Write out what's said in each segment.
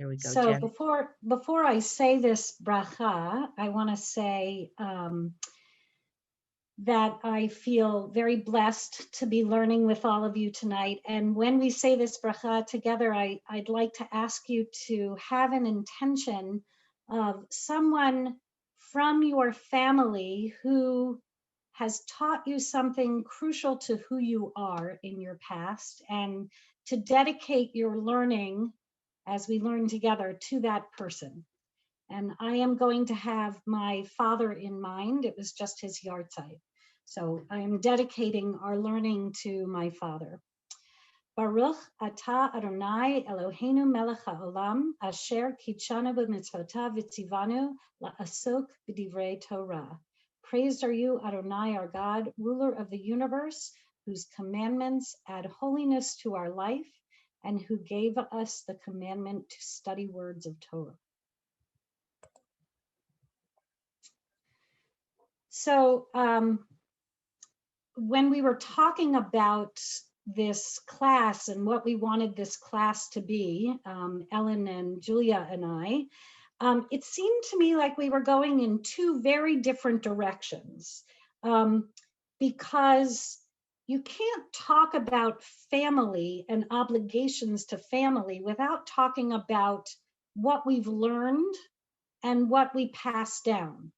There we go, So Jen. before I say this bracha, I want to say that I feel very blessed to be learning with all of you tonight. And when we say this bracha together, I'd like to ask you to have an intention of someone from your family who has taught you something crucial to who you are in your past, and to dedicate your learning as we learn together to that person. And I am going to have my father in mind. It was just his yahrzeit. So I am dedicating our learning to my father. Baruch atah Adonai Eloheinu melech haolam asher kitshanu b'mitzvotav v'tzivanu la'asok b'divrei Torah. Praised are you, Adonai, our God, ruler of the universe, whose commandments add holiness to our life, and who gave us the commandment to study words of Torah. So when we were talking about this class and what we wanted this class to be, Ellen and Julia and I, it seemed to me like we were going in two very different directions, because you can't talk about family and obligations to family without talking about what we've learned and what we pass down.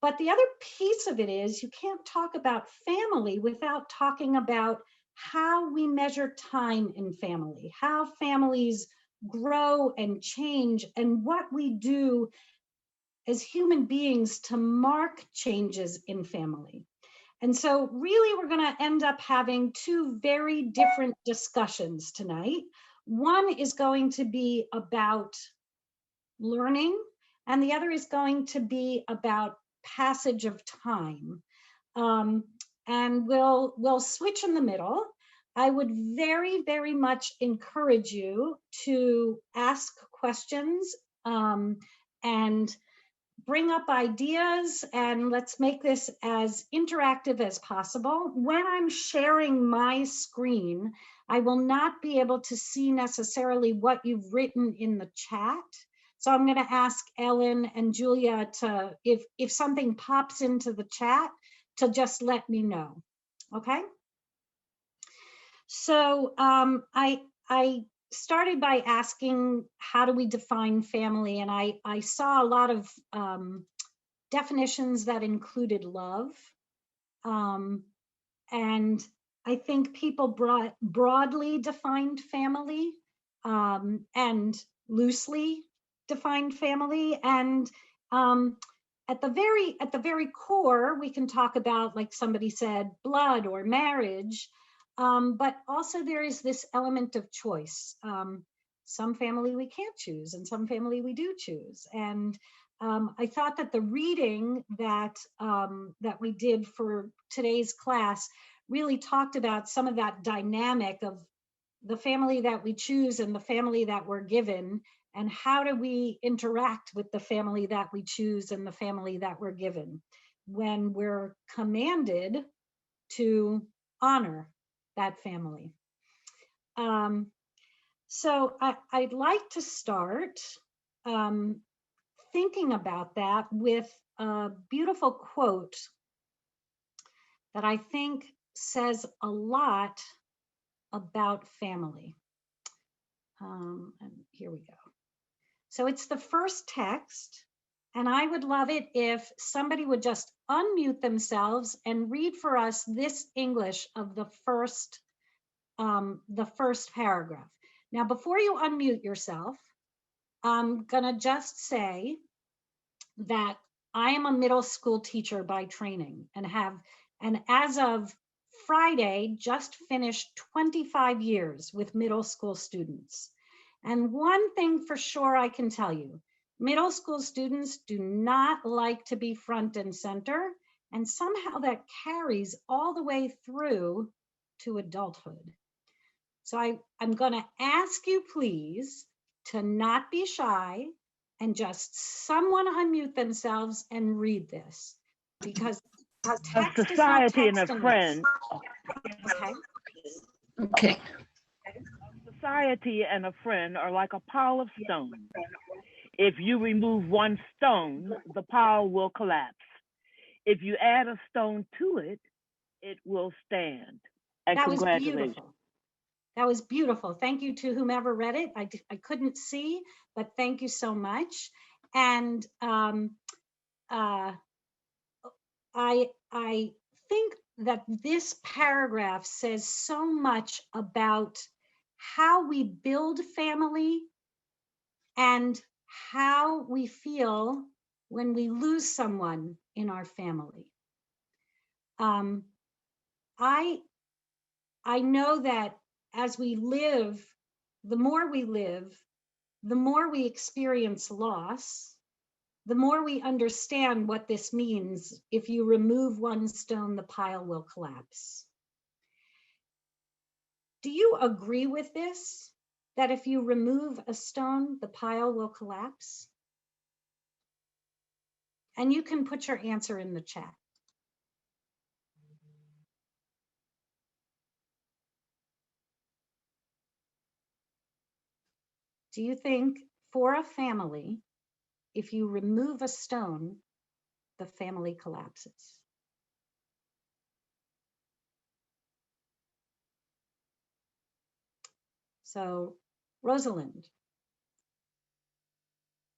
But the other piece of it is you can't talk about family without talking about how we measure time in family, how families grow and change, and what we do as human beings to mark changes in family. And so really we're going to end up having two very different discussions tonight. One is going to be about learning, and the other is going to be about passage of time. And we'll switch in the middle. I would very, very much encourage you to ask questions and bring up ideas, and let's make this as interactive as possible. When I'm sharing my screen, I will not be able to see necessarily what you've written in the chat. So I'm going to ask Ellen and Julia to, if something pops into the chat, to just let me know, okay? So I started by asking, how do we define family? And I saw a lot of definitions that included love. And I think people broadly defined family and loosely defined family. And at the very core, we can talk about, like somebody said, blood or marriage. But also there is this element of choice. Some family we can't choose, and some family we do choose. And I thought that the reading that we did for today's class really talked about some of that dynamic of the family that we choose and the family that we're given, and how do we interact with the family that we choose and the family that we're given when we're commanded to honor that family. So I'd like to start thinking about that with a beautiful quote that I think says a lot about family. And here we go. So it's the first text, and I would love it if somebody would just unmute themselves and read for us this English of the first paragraph. Now, before you unmute yourself, I'm gonna just say that I am a middle school teacher by training, and as of Friday, just finished 25 years with middle school students. And one thing for sure I can tell you, middle school students do not like to be front and center, and somehow that carries all the way through to adulthood. So I'm gonna ask you please to not be shy and just someone unmute themselves and read this, because text society is and a text friend. Okay. Okay. society and a friend are like a pile of stones. If you remove one stone, the pile will collapse. If you add a stone to it, it will stand. And That was congratulations. beautiful. That was beautiful. Thank you to whomever read it. I couldn't see, but thank you so much. And I think that this paragraph says so much about how we build family and how we feel when we lose someone in our family. I know that as we live, the more we live, the more we experience loss, the more we understand what this means. If you remove one stone, the pile will collapse. Do you agree with this? That if you remove a stone, the pile will collapse? And you can put your answer in the chat. Do you think for a family, if you remove a stone, the family collapses? So, Rosalind,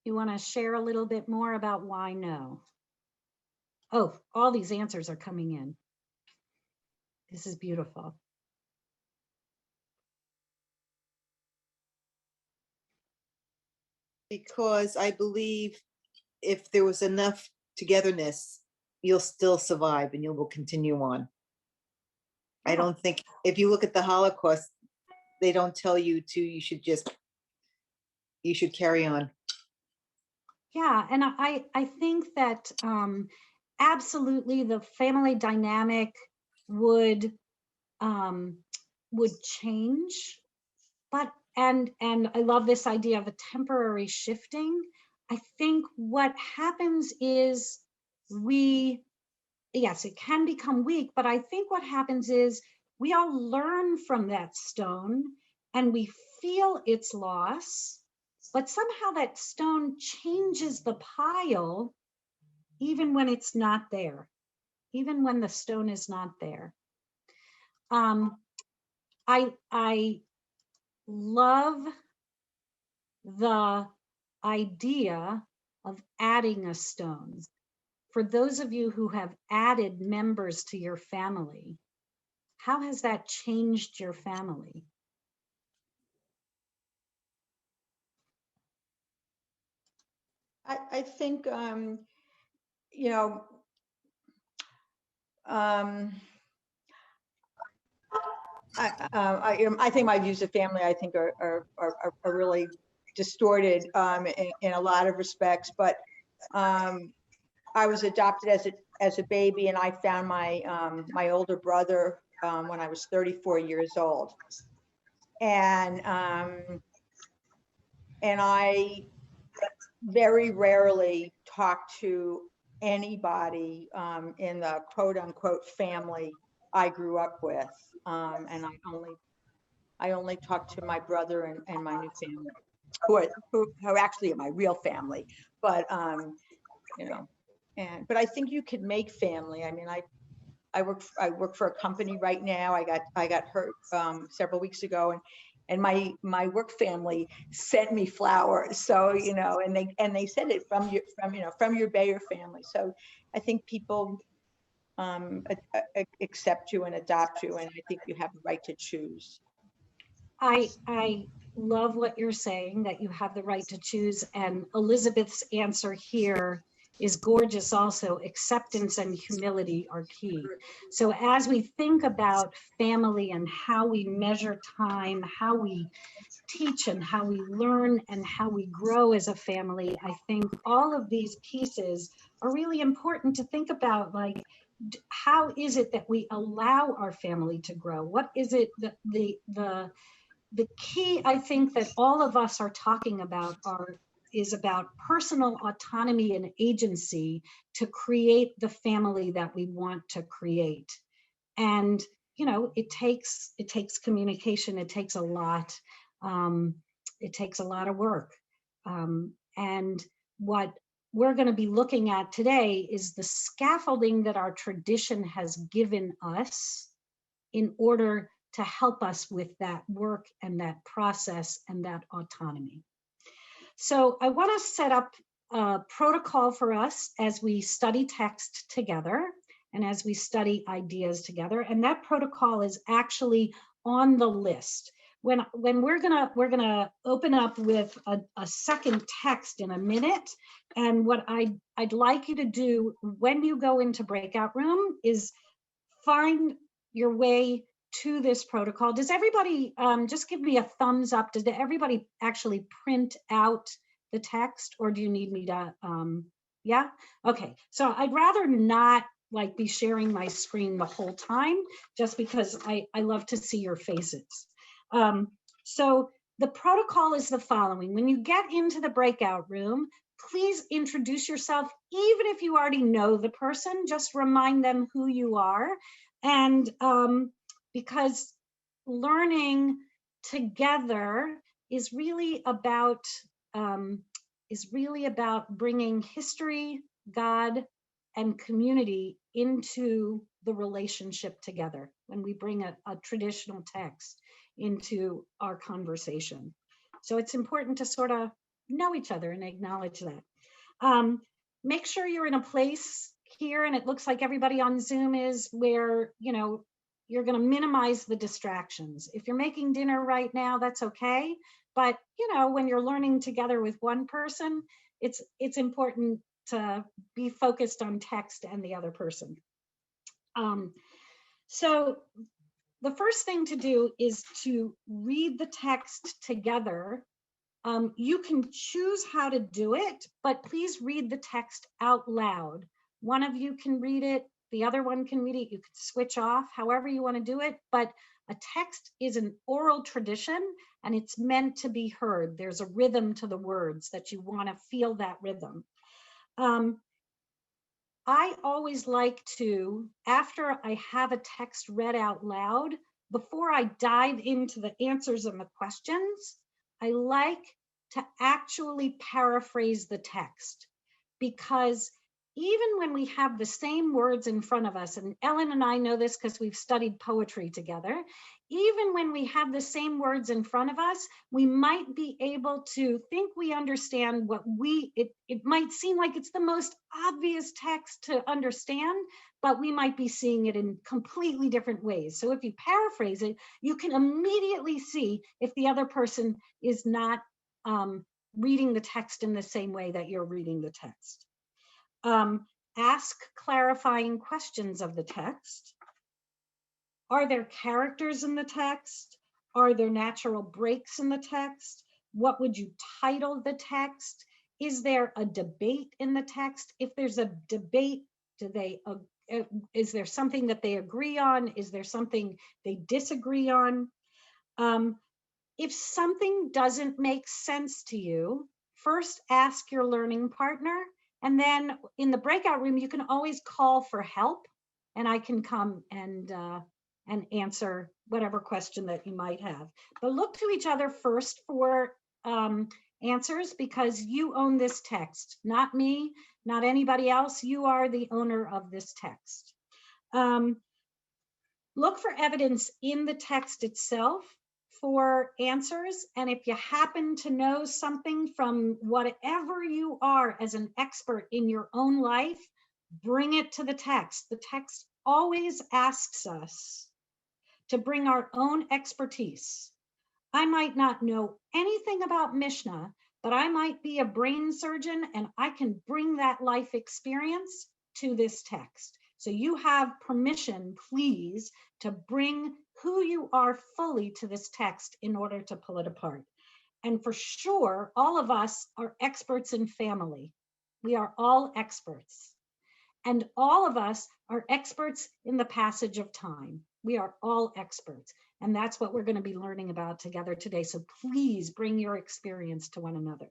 you want to share a little bit more about why no? Oh, all these answers are coming in. This is beautiful. Because I believe if there was enough togetherness, you'll still survive and you will continue on. I don't think, if you look at the Holocaust, they don't tell you to, you should carry on. Yeah, and I think that absolutely the family dynamic would change, but and I love this idea of a temporary shifting. I think what happens is yes, it can become weak, but I think what happens is we all learn from that stone and we feel its loss, but somehow that stone changes the pile even when it's not there, even when the stone is not there. I love the idea of adding a stone. For those of you who have added members to your family, how has that changed your family? I think, you know, I think my views of family, I think, are really distorted in a lot of respects. But I was adopted as a baby, and I found my older brother when I was 34 years old, and I very rarely talk to anybody in the quote unquote family I grew up with, and I only talk to my brother and my new family, who actually are my real family. But you know, but I think you could make family. I mean, I work for a company right now. I got hurt several weeks ago, and my work family sent me flowers. So, you know, and they sent it from your Bayer family. So I think people accept you and adopt you, and I think you have the right to choose. I love what you're saying, that you have the right to choose. And Elizabeth's answer here is gorgeous also. Acceptance and humility are key. So as we think about family and how we measure time, how we teach and how we learn and how we grow as a family, I think all of these pieces are really important to think about. Like, how is it that we allow our family to grow? What is it that the key, I think, that all of us are talking about is about personal autonomy and agency to create the family that we want to create. And, you know, it takes communication, it takes a lot. It takes a lot of work. And what we're going to be looking at today is the scaffolding that our tradition has given us in order to help us with that work and that process and that autonomy. So I want to set up a protocol for us as we study text together and as we study ideas together. And that protocol is actually on the list. When we're gonna open up with a second text in a minute, and what I'd like you to do when you go into breakout room is find your way to this protocol. Does everybody just give me a thumbs up? Does everybody actually print out the text, or do you need me to? Yeah. Okay. So I'd rather not like be sharing my screen the whole time, just because I love to see your faces. So the protocol is the following. When you get into the breakout room, please introduce yourself. Even if you already know the person, just remind them who you are. And because learning together is really about bringing history, God, and community into the relationship together when we bring a traditional text into our conversation. So it's important to sort of know each other and acknowledge that. Make sure you're in a place here, and it looks like everybody on Zoom is, where you're going to minimize the distractions. If you're making dinner right now, that's okay. But when you're learning together with one person, it's important to be focused on text and the other person. So the first thing to do is to read the text together. You can choose how to do it, but please read the text out loud. One of you can read it, the other one can read it. You can switch off, however you want to do it. But a text is an oral tradition, and it's meant to be heard. There's a rhythm to the words that you want to feel that rhythm. I always like to, after I have a text read out loud, before I dive into the answers and the questions, I like to actually paraphrase the text, because even when we have the same words in front of us, and Ellen and I know this because we've studied poetry together, even when we have the same words in front of us, we might be able to think we understand what it might seem like it's the most obvious text to understand, but we might be seeing it in completely different ways. So if you paraphrase it, you can immediately see if the other person is not reading the text in the same way that you're reading the text. Ask clarifying questions of the text. Are there characters in the text? Are there natural breaks in the text? What would you title the text? Is there a debate in the text? If there's a debate, is there something that they agree on? Is there something they disagree on? If something doesn't make sense to you, first ask your learning partner, and then in the breakout room, you can always call for help, and I can come and answer whatever question that you might have. But look to each other first for answers, because you own this text, not me, not anybody else. You are the owner of this text. Look for evidence in the text itself for answers. And if you happen to know something from whatever you are as an expert in your own life, bring it to the text. The text always asks us to bring our own expertise. I might not know anything about Mishnah, but I might be a brain surgeon, and I can bring that life experience to this text. So you have permission, please, to bring who you are fully to this text in order to pull it apart. And for sure, all of us are experts in family. We are all experts. And all of us are experts in the passage of time. We are all experts. And that's what we're going to be learning about together today. So please bring your experience to one another.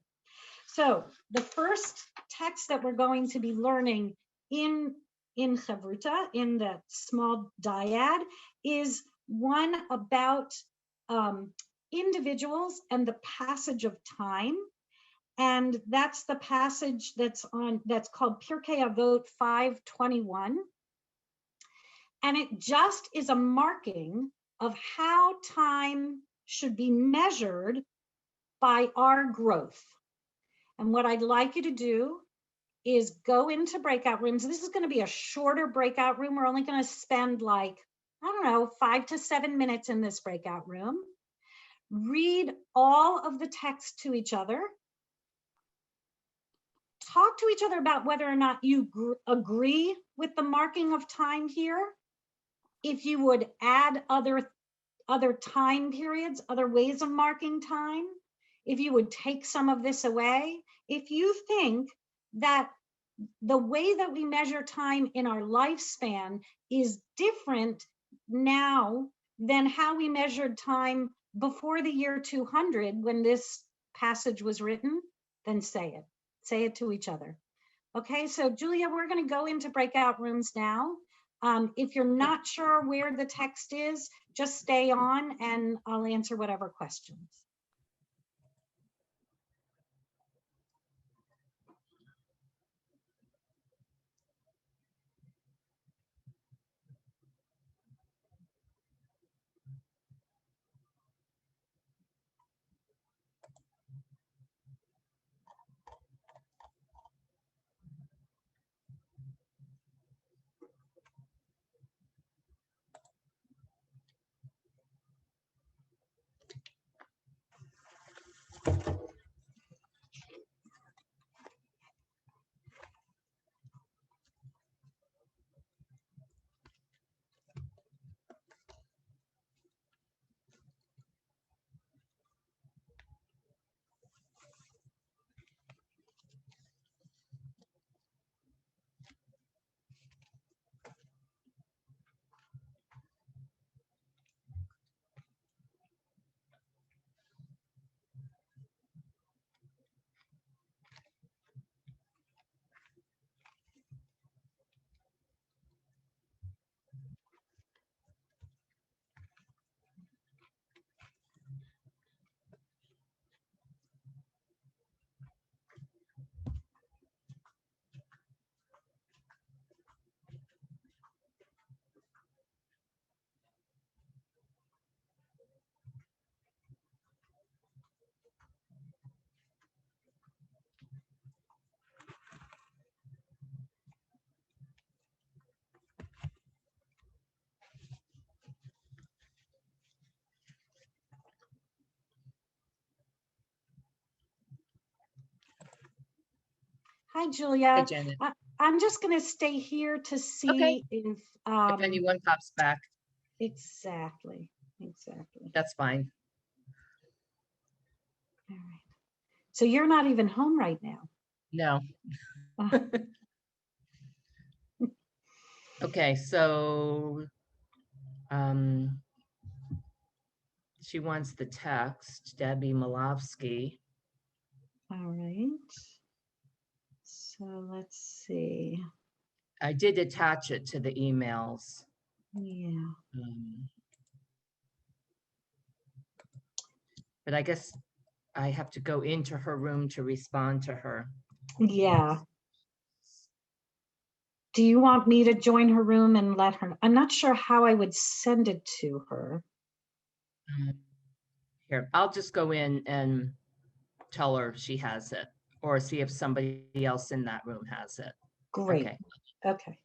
So the first text that we're going to be learning in Chavruta, in the small dyad, is one about individuals and the passage of time. And that's the passage that's called Pirkei Avot 5:21. And it just is a marking of how time should be measured by our growth. And what I'd like you to do is go into breakout rooms. This is going to be a shorter breakout room. We're only going to spend like, I don't know, 5 to 7 minutes in this breakout room. Read all of the text to each other. Talk to each other about whether or not you agree with the marking of time here. If you would add other time periods, other ways of marking time, if you would take some of this away, if you think that the way that we measure time in our lifespan is different now than how we measured time before the year 200 when this passage was written, then say it. Say it to each other. Okay, so Julia, we're going to go into breakout rooms now. If you're not sure where the text is, just stay on and I'll answer whatever questions. Hi, Julia. Hey, Janet. I'm just going to stay here to see if anyone pops back, exactly. that's fine. All right. So you're not even home right now. No. Uh, Okay, so she wants the text, Debbie Malovsky. all right. So let's see. I did attach it to the emails. Yeah. But I guess I have to go into her room to respond to her. Yeah. Do you want me to join her room and let her? I'm not sure how I would send it to her. Here, I'll just go in and tell her she has it, or see if somebody else in that room has it. Great. Okay. Okay.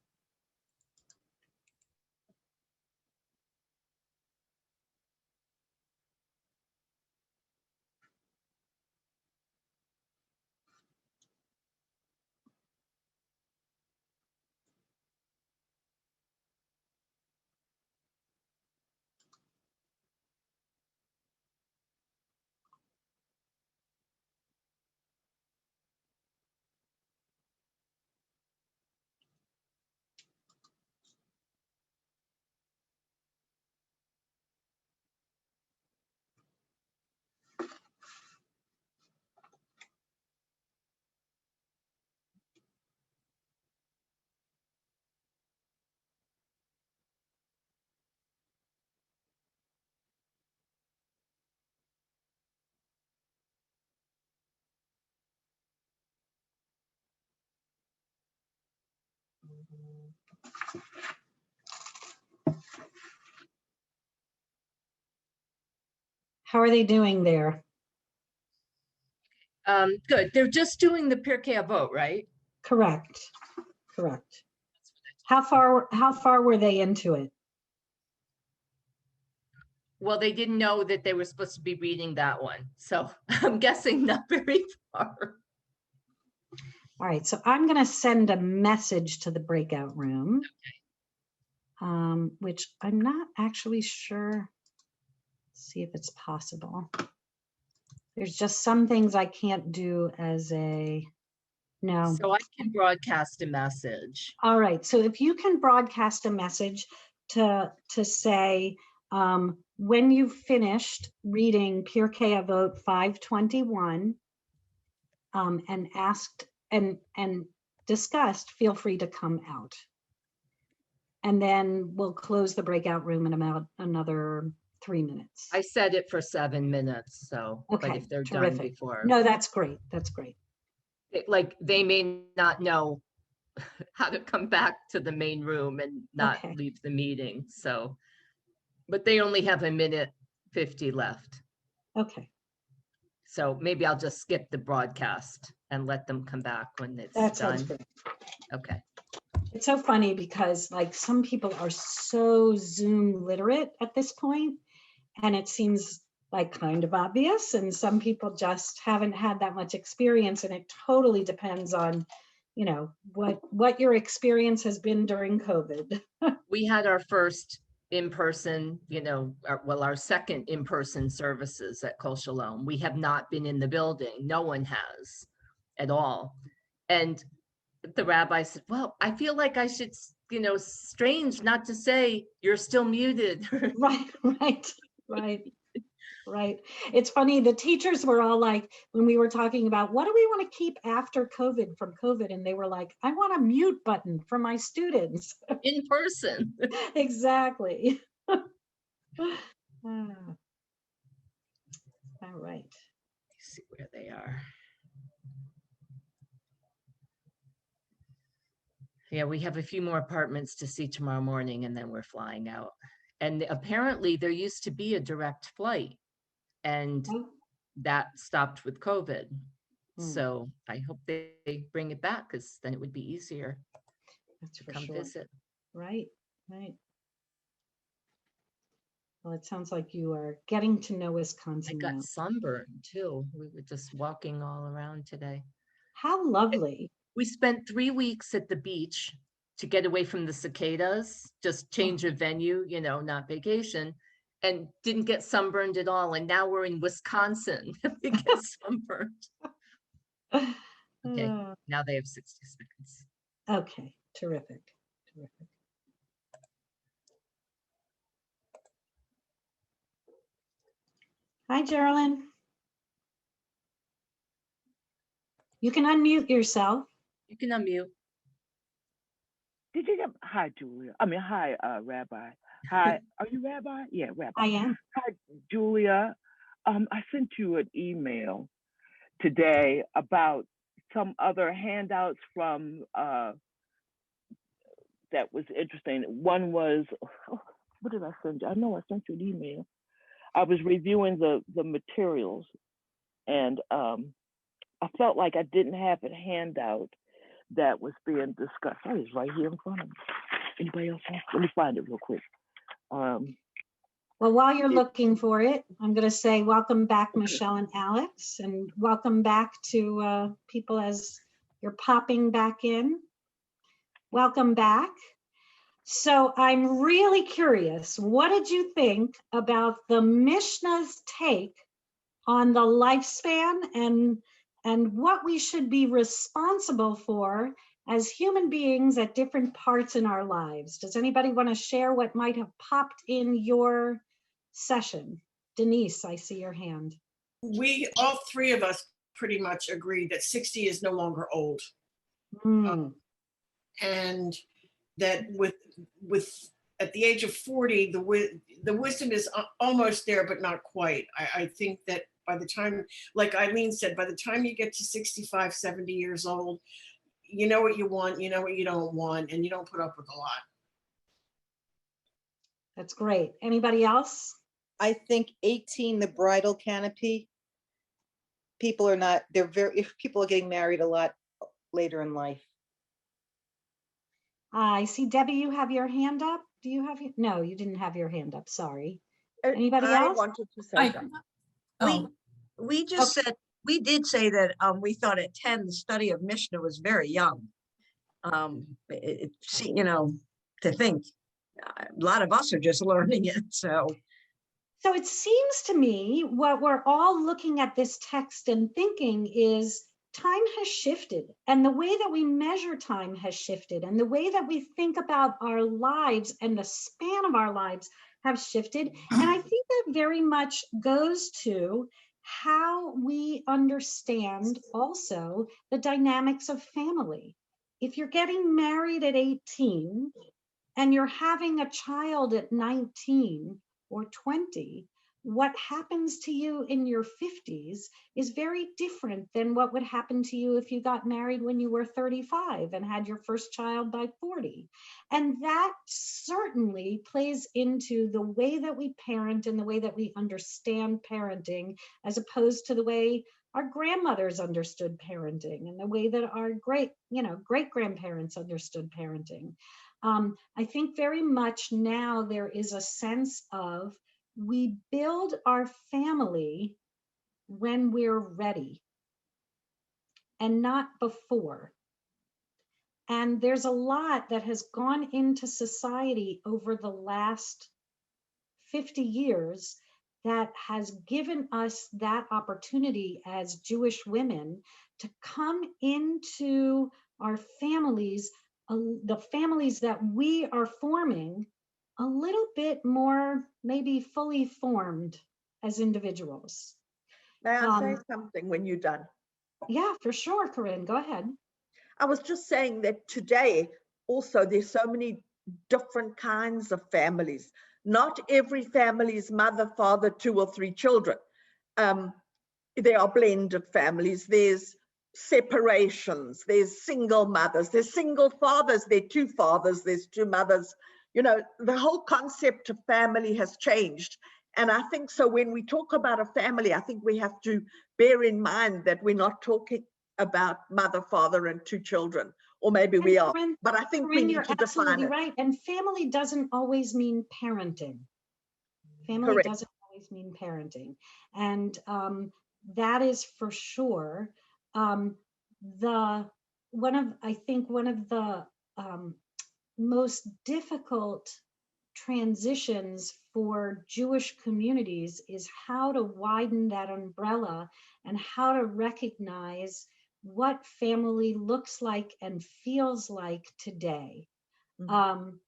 How are they doing there? Good. They're just doing the Pirkei Avot, right? Correct. Correct. How far were they into it? Well, they didn't know that they were supposed to be reading that one. So I'm guessing not very far. All right, so I'm going to send a message to the breakout room, which I'm not actually sure. See if it's possible. There's just some things I can't do as a, no. So I can broadcast a message. All right, so if you can broadcast a message to say, when you've finished reading Pirkei Avot 521 and asked and discussed, feel free to come out. And then we'll close the breakout room in about another 3 minutes. I set it for 7 minutes, so, Okay, but if they're terrific. done before. No, that's great. That's great. Like, they may not know how to come back to the main room and not Okay. leave the meeting, so. But they only have 1:50 left. Okay, So maybe I'll just skip the broadcast and let them come back when it's that sounds done. great. Okay. It's so funny because like some people are so Zoom literate at this point, and it seems like kind of obvious, and some people just haven't had that much experience, and it totally depends on, you know, what your experience has been during COVID. We had our first in-person, our second in-person services at Kol Shalom. We have not been in the building. No one has at all. And the rabbi said, well, I feel like I should, strange not to say you're still muted. Right. It's funny. The teachers were all like, when we were talking about what do we want to keep after COVID from COVID? And they were like, I want a mute button for my students. In person. Exactly. All right. Let's see where they are. Yeah, we have a few more apartments to see tomorrow morning, and then we're flying out. And apparently there used to be a direct flight, and that stopped with COVID. So I hope they bring it back, because then it would be easier to come visit. Right. Well, it sounds like you are getting to know Wisconsin. I got now. sunburned too. We were just walking all around today. How lovely. We spent 3 weeks at the beach to get away from the cicadas, just change of venue, not vacation, and didn't get sunburned at all. And now we're in Wisconsin. We get sunburned. Okay, now they have 60 seconds. Okay, terrific. Hi, Geraldine. You can unmute yourself. You can unmute. Did you get, hi, Julia. Hi, Rabbi. Hi, are you Rabbi? Yeah, Rabbi. I am. Hi, Julia. I sent you an email today about some other handouts from that was interesting. One was, what did I send you? I know I sent you an email. I was reviewing the materials, and I felt like I didn't have a handout that was being discussed. Oh, it's right here in front of me. Anybody else? Let me find it real quick. Well, while you're looking for it, I'm going to say welcome back, Michelle and Alex, and welcome back to people as you're popping back in. Welcome back. So I'm really curious, what did you think about the Mishnah's take on the lifespan and what we should be responsible for as human beings at different parts in our lives? Does anybody want to share what might have popped in your session? Denise, I see your hand. We, all three of us, pretty much agreed that 60 is no longer old. And that with at the age of 40, the wisdom is almost there, but not quite. I think that by the time, like Eileen said, by the time you get to 65, 70 years old, you know what you want, you know what you don't want, and you don't put up with a lot. That's great. Anybody else? I think 18, the bridal canopy. People are not, they're very, if people are getting married a lot later in life. I see Debbie, you have your hand up. Do you have, no, you didn't have your hand up. Sorry. Anybody I else? wanted to say I- something. Oh, We just said, we did say that we thought at 10, the study of Mishnah was very young. You know, to think, a lot of us are just learning it, so. So it seems to me what we're all looking at this text and thinking is time has shifted, and the way that we measure time has shifted, and the way that we think about our lives and the span of our lives have shifted. And I think that very much goes to how we understand also the dynamics of family. If you're getting married at 18 and you're having a child at 19 or 20, what happens to you in your 50s is very different than what would happen to you if you got married when you were 35 and had your first child by 40. And that certainly plays into the way that we parent and the way that we understand parenting, as opposed to the way our grandmothers understood parenting and the way that our great grandparents understood parenting. I think very much now there is a sense of we build our family when we're ready and not before. And there's a lot that has gone into society over the last 50 years that has given us that opportunity as Jewish women to come into our families, the families that we are forming, a little bit more maybe fully formed as individuals. May I say something when you're done? Yeah, for sure, Corinne, go ahead. I was just saying that today also there's so many different kinds of families. Not every family is mother, father, 2 or 3 children. There are blended families. There's separations. There's single mothers. There's single fathers. There are 2 fathers. There's 2 mothers. You know, the whole concept of family has changed. And I think so when we talk about a family, I think we have to bear in mind that we're not talking about mother, father, and 2 children, or maybe we are, Corinne, but I think we Corinne, need you're to define absolutely it. right. And family doesn't always mean parenting. Family Correct. doesn't always mean parenting. And that is for sure. I think one of the most difficult transitions for Jewish communities is how to widen that umbrella and how to recognize what family looks like and feels like today. Mhm.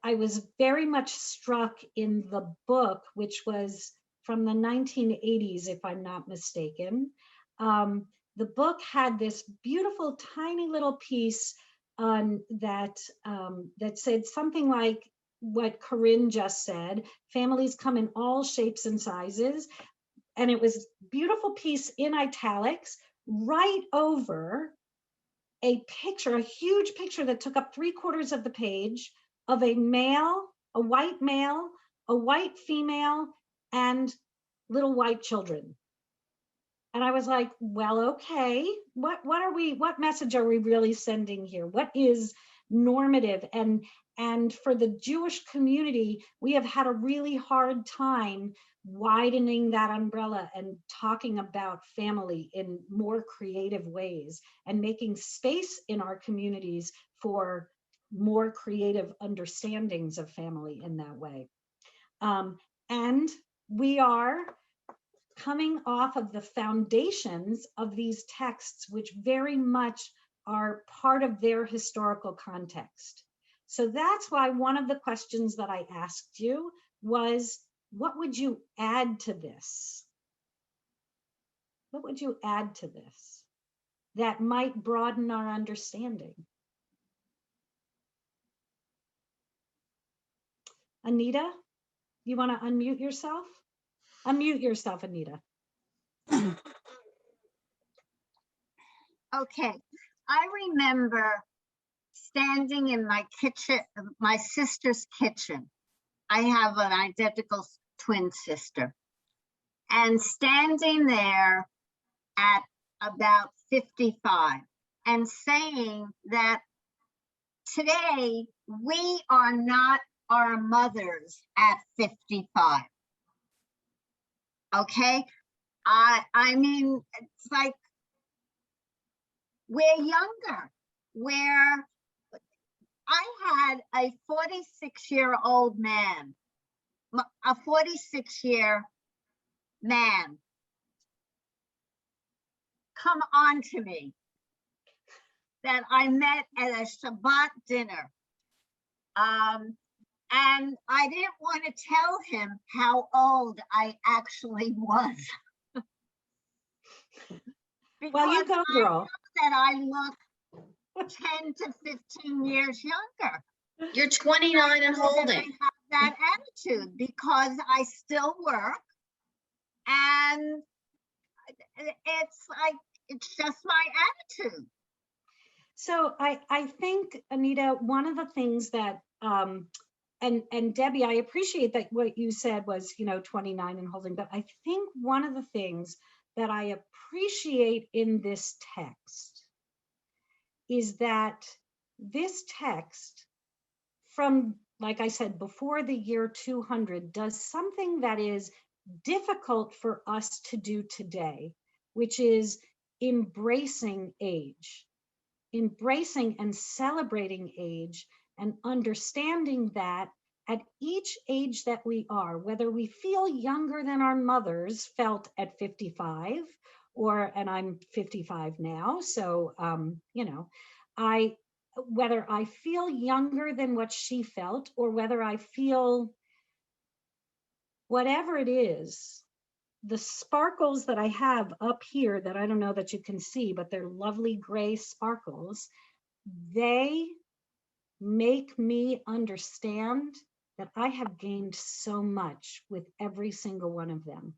I was very much struck in the book, which was from the 1980s, if I'm not mistaken. The book had this beautiful, tiny little piece that said something like what Corinne just said: families come in all shapes and sizes. And it was a beautiful piece in italics right over a picture, a huge picture that took up 3/4 of the page of a male, a white female, and little white children. And I was like, well, okay, what message are we really sending here? What is normative? And for the Jewish community, we have had a really hard time widening that umbrella and talking about family in more creative ways and making space in our communities for more creative understandings of family in that way. And we are coming off of the foundations of these texts, which very much are part of their historical context. So that's why one of the questions that I asked you was, what would you add to this? What would you add to this that might broaden our understanding? Anita, you want to unmute yourself? Unmute yourself, Anita. Okay. I remember standing in my kitchen, my sister's kitchen. I have an identical twin sister. And standing there at about 55 and saying that today we are not our mothers at 55. Okay? I mean, it's like we're younger. I had a 46-year-old man, a 46-year man come on to me that I met at a Shabbat dinner. And I didn't want to tell him how old I actually was. Well, you go, Because I girl. know that I look 10 to 15 years younger. You're 29 and I holding. have that attitude because I still work, and it's like, it's just my attitude. So I think, Anita, one of the things that, and Debbie, I appreciate that what you said was, 29 and holding, but I think one of the things that I appreciate in this text is that this text from, like I said, before the year 200 does something that is difficult for us to do today, which is embracing age. Embracing and celebrating age and understanding that at each age that we are, whether we feel younger than our mothers felt at 55, and I'm 55 now, so whether I feel younger than what she felt, or whether I feel whatever it is, the sparkles that I have up here that I don't know that you can see, but they're lovely gray sparkles. They make me understand that I have gained so much with every single one of them.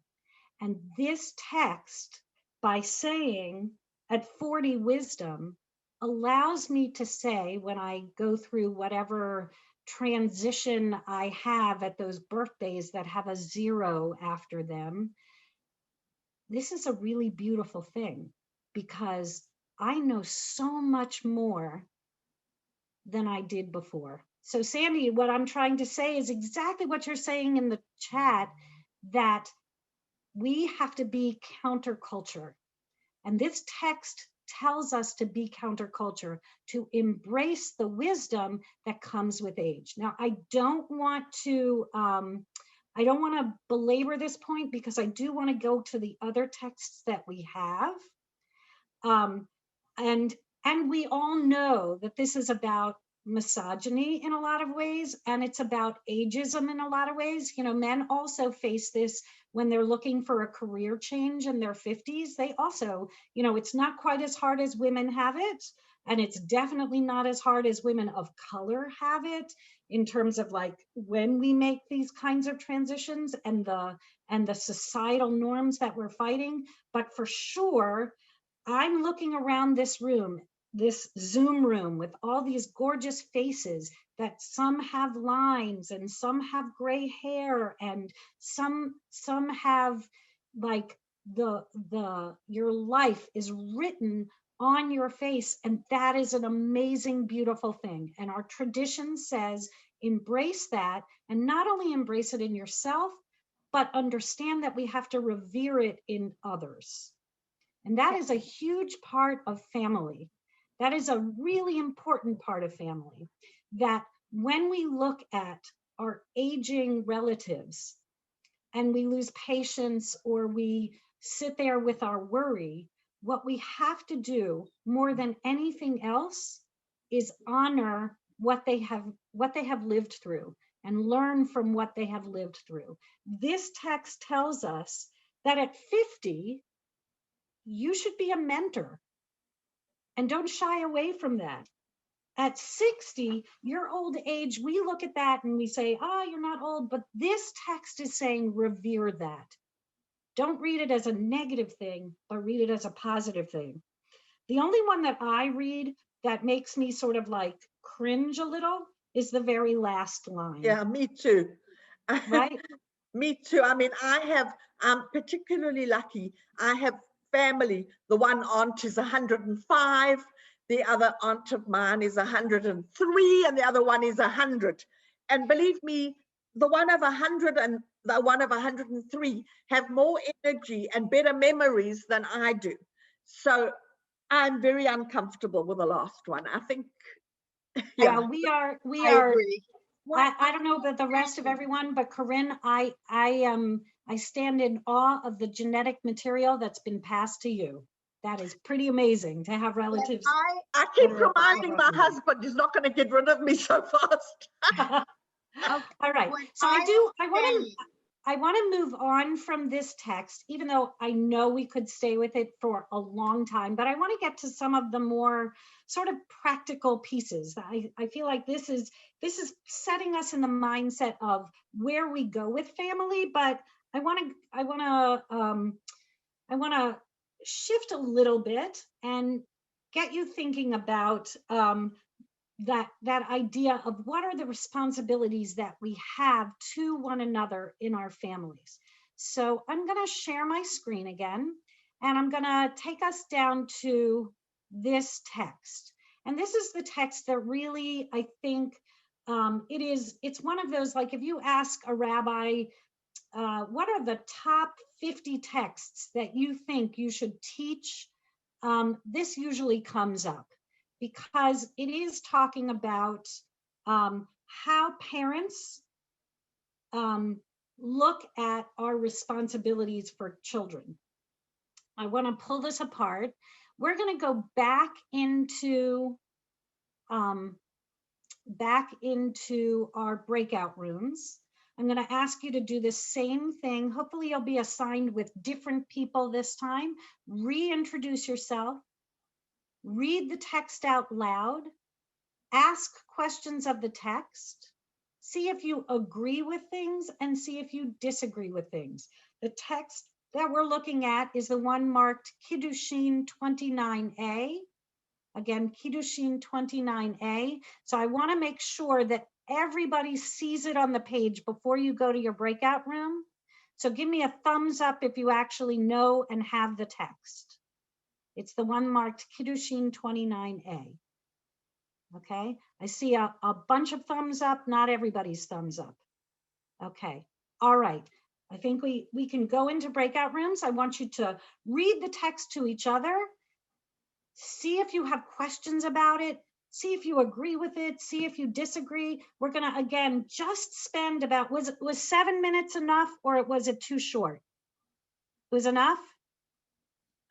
And this text, by saying at 40 wisdom, allows me to say, when I go through whatever transition I have at those birthdays that have a 0 after them, this is a really beautiful thing, because I know so much more than I did before. So Sandy, what I'm trying to say is exactly what you're saying in the chat, that we have to be counterculture. And this text tells us to be counterculture, to embrace the wisdom that comes with age. Now, I don't want to belabor this point, because I do want to go to the other texts that we have. And we all know that this is about misogyny in a lot of ways, and it's about ageism in a lot of ways. Men also face this when they're looking for a career change in their 50s. They also, it's not quite as hard as women have it, and it's definitely not as hard as women of color have it, in terms of like when we make these kinds of transitions and the societal norms that we're fighting. But for sure, I'm looking around this room, this Zoom room, with all these gorgeous faces, that some have lines and some have gray hair, and some have like your life is written on your face, and that is an amazing, beautiful thing. And our tradition says embrace that, and not only embrace it in yourself, but understand that we have to revere it in others. And that is a huge part of family. That is a really important part of family, that when we look at our aging relatives and we lose patience, or we sit there with our worry, what we have to do more than anything else is honor what they have lived through and learn from what they have lived through. This text tells us that at 50, you should be a mentor, and don't shy away from that. At 60, your old age, we look at that and we say, you're not old, but this text is saying revere that. Don't read it as a negative thing, but read it as a positive thing. The only one that I read that makes me sort of like cringe a little is the very last line. Yeah, me too. Right? Me too. I mean, I'm particularly lucky. I have family. The one aunt is 105. The other aunt of mine is 103, and the other one is 100. And believe me, the one of 100 and the one of 103 have more energy and better memories than I do. So I'm very uncomfortable with the last one. I think, yeah. We are I agree. I don't know about the rest of everyone, but Corinne, I stand in awe of the genetic material that's been passed to you. That is pretty amazing to have relatives. I keep reminding my husband he's not going to get rid of me so fast. All right. What So I I want to move on from this text, even though I know we could stay with it for a long time, but I want to get to some of the more sort of practical pieces. I feel like this is setting us in the mindset of where we go with family, but I want to shift a little bit and get you thinking about that idea of what are the responsibilities that we have to one another in our families. So I'm going to share my screen again, and I'm going to take us down to this text. And this is the text that really, I think, it's one of those, like if you ask a rabbi, what are the top 50 texts that you think you should teach? This usually comes up, because it is talking about how parents look at our responsibilities for children. I want to pull this apart. We're going to go back into our breakout rooms. I'm going to ask you to do the same thing. Hopefully you'll be assigned with different people this time. Reintroduce yourself. Read the text out loud. Ask questions of the text. See if you agree with things and see if you disagree with things. The text that we're looking at is the one marked Kiddushin 29a. Again, Kiddushin 29a. So I want to make sure that everybody sees it on the page before you go to your breakout room. So give me a thumbs up if you actually know and have the text. It's the one marked Kiddushin 29a. Okay, I see a bunch of thumbs up, not everybody's thumbs up. Okay, all right. I think we can go into breakout rooms. I want you to read the text to each other. See if you have questions about it. See if you agree with it. See if you disagree. We're gonna, again, just spend about, was 7 minutes enough, or was it too short? It was enough?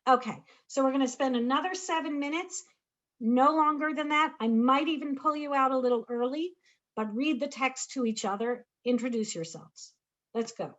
Okay, so we're gonna spend another 7 minutes. No longer than that. I might even pull you out a little early, but read the text to each other. Introduce yourselves. Let's go.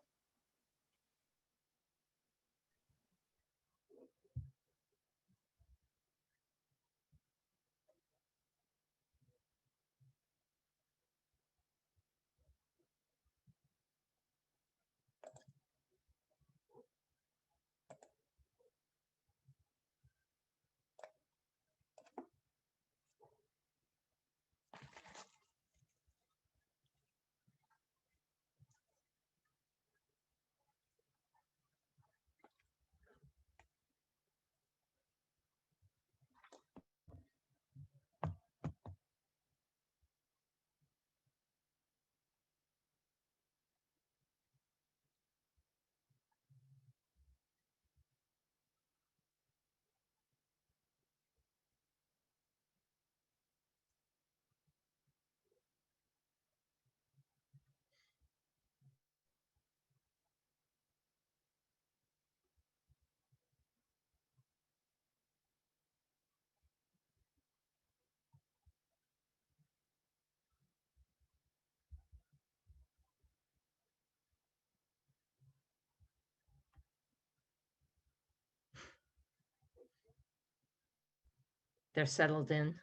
They're settled in.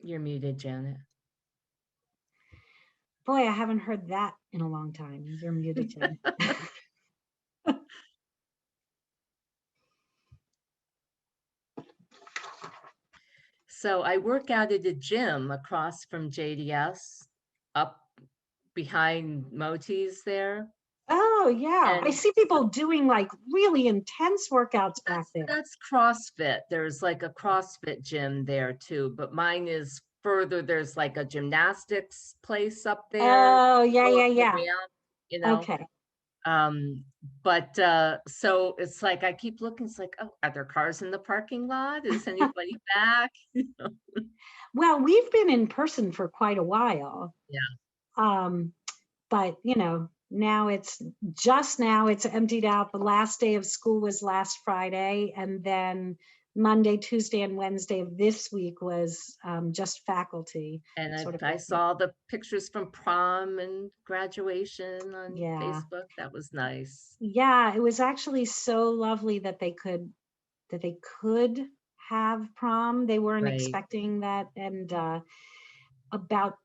You're muted, Janet. Boy, I haven't heard that in a long time. You're muted, Jen. So I work out at a gym across from JDS, up behind Moti's there. Oh, yeah. I And see people doing like really intense workouts back there. That's CrossFit. There's like a CrossFit gym there too, but mine is further. There's like a gymnastics place up there. Oh, yeah, go yeah, up the yeah. ramp, you know. Okay. But so it's like I keep looking, it's like, oh, are there cars in the parking lot? Is anybody back? Well, we've been in person for quite a while. Yeah. But now it's emptied out. The last day of school was last Friday, and then Monday, Tuesday, and Wednesday of this week was just faculty. And sort of I saw the pictures from prom and graduation on Yeah. Facebook. That was nice. Yeah, it was actually so lovely that they could have prom. They weren't Right. expecting that. And about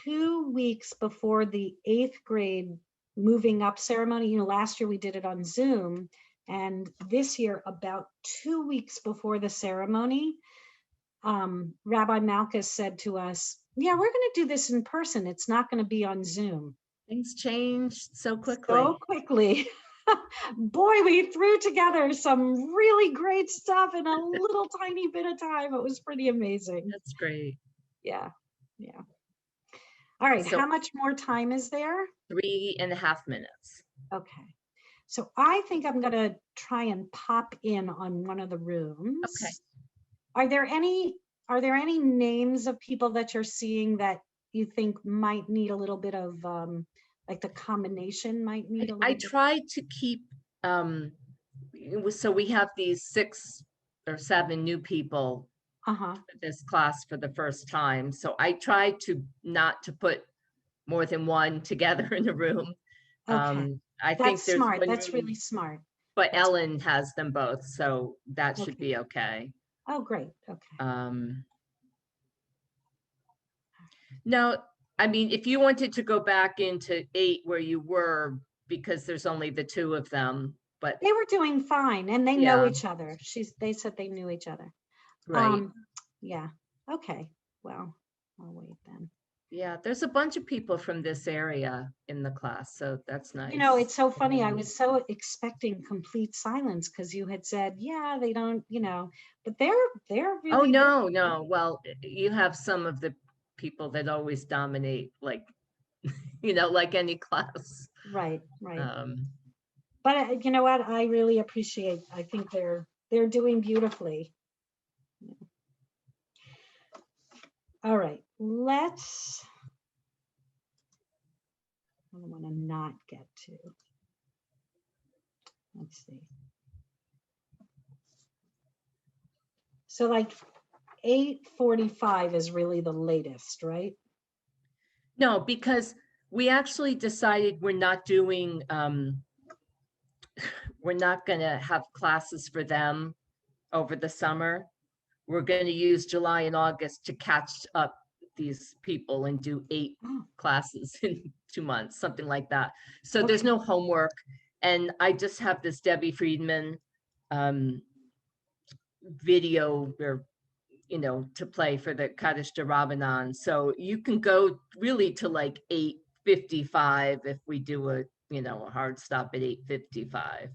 2 weeks before the 8th grade moving up ceremony, last year we did it on Zoom, and this year about 2 weeks before the ceremony, Rabbi Malkus said to us, yeah, we're going to do this in person. It's not going to be on Zoom. Things changed so quickly. So quickly. Boy, we threw together some really great stuff in a little tiny bit of time. It was pretty amazing. That's great. Yeah. Yeah. All right. So- How much more time is there? 3.5 minutes. Okay. So I think I'm going to try and pop in on one of the rooms. Okay. Are there any names of people that you're seeing that you think might need a little bit of like the combination might need a little I bit? tried to keep, so we have these 6 or 7 new people Uh-huh. for this class for the first time. So I tried to not to put more than one together in a room. Okay. I think That's there's smart. one That's room, really smart. but Ellen has them both, so that should Okay. be okay. Oh, great. Okay. No, I mean, if you wanted to go back into 8 where you were, because there's only the 2 of them, but They were doing fine, and they know Yeah. each other. They said they knew each other. right. Yeah. Okay. Well, I'll wait then. Yeah, there's a bunch of people from this area in the class, so that's nice. It's so funny. I was so expecting complete silence because you had said, yeah, they don't, but they're really. Oh, no. Well, you have some of the people that always dominate, like, like any class. Right. But you know what? I really appreciate. I think they're doing beautifully. All right, I don't want to not get to. Let's see. So like 8:45 is really the latest, right? No, because we actually decided we're not doing, we're not going to have classes for them over the summer. We're going to use July and August to catch up these people and do 8 classes in 2 months, something like that. So there's no homework. And I just have this Debbie Friedman video or, to play for the Kaddish Rabbanan. So you can go really to like 8:55 if we do a hard stop at 8:55,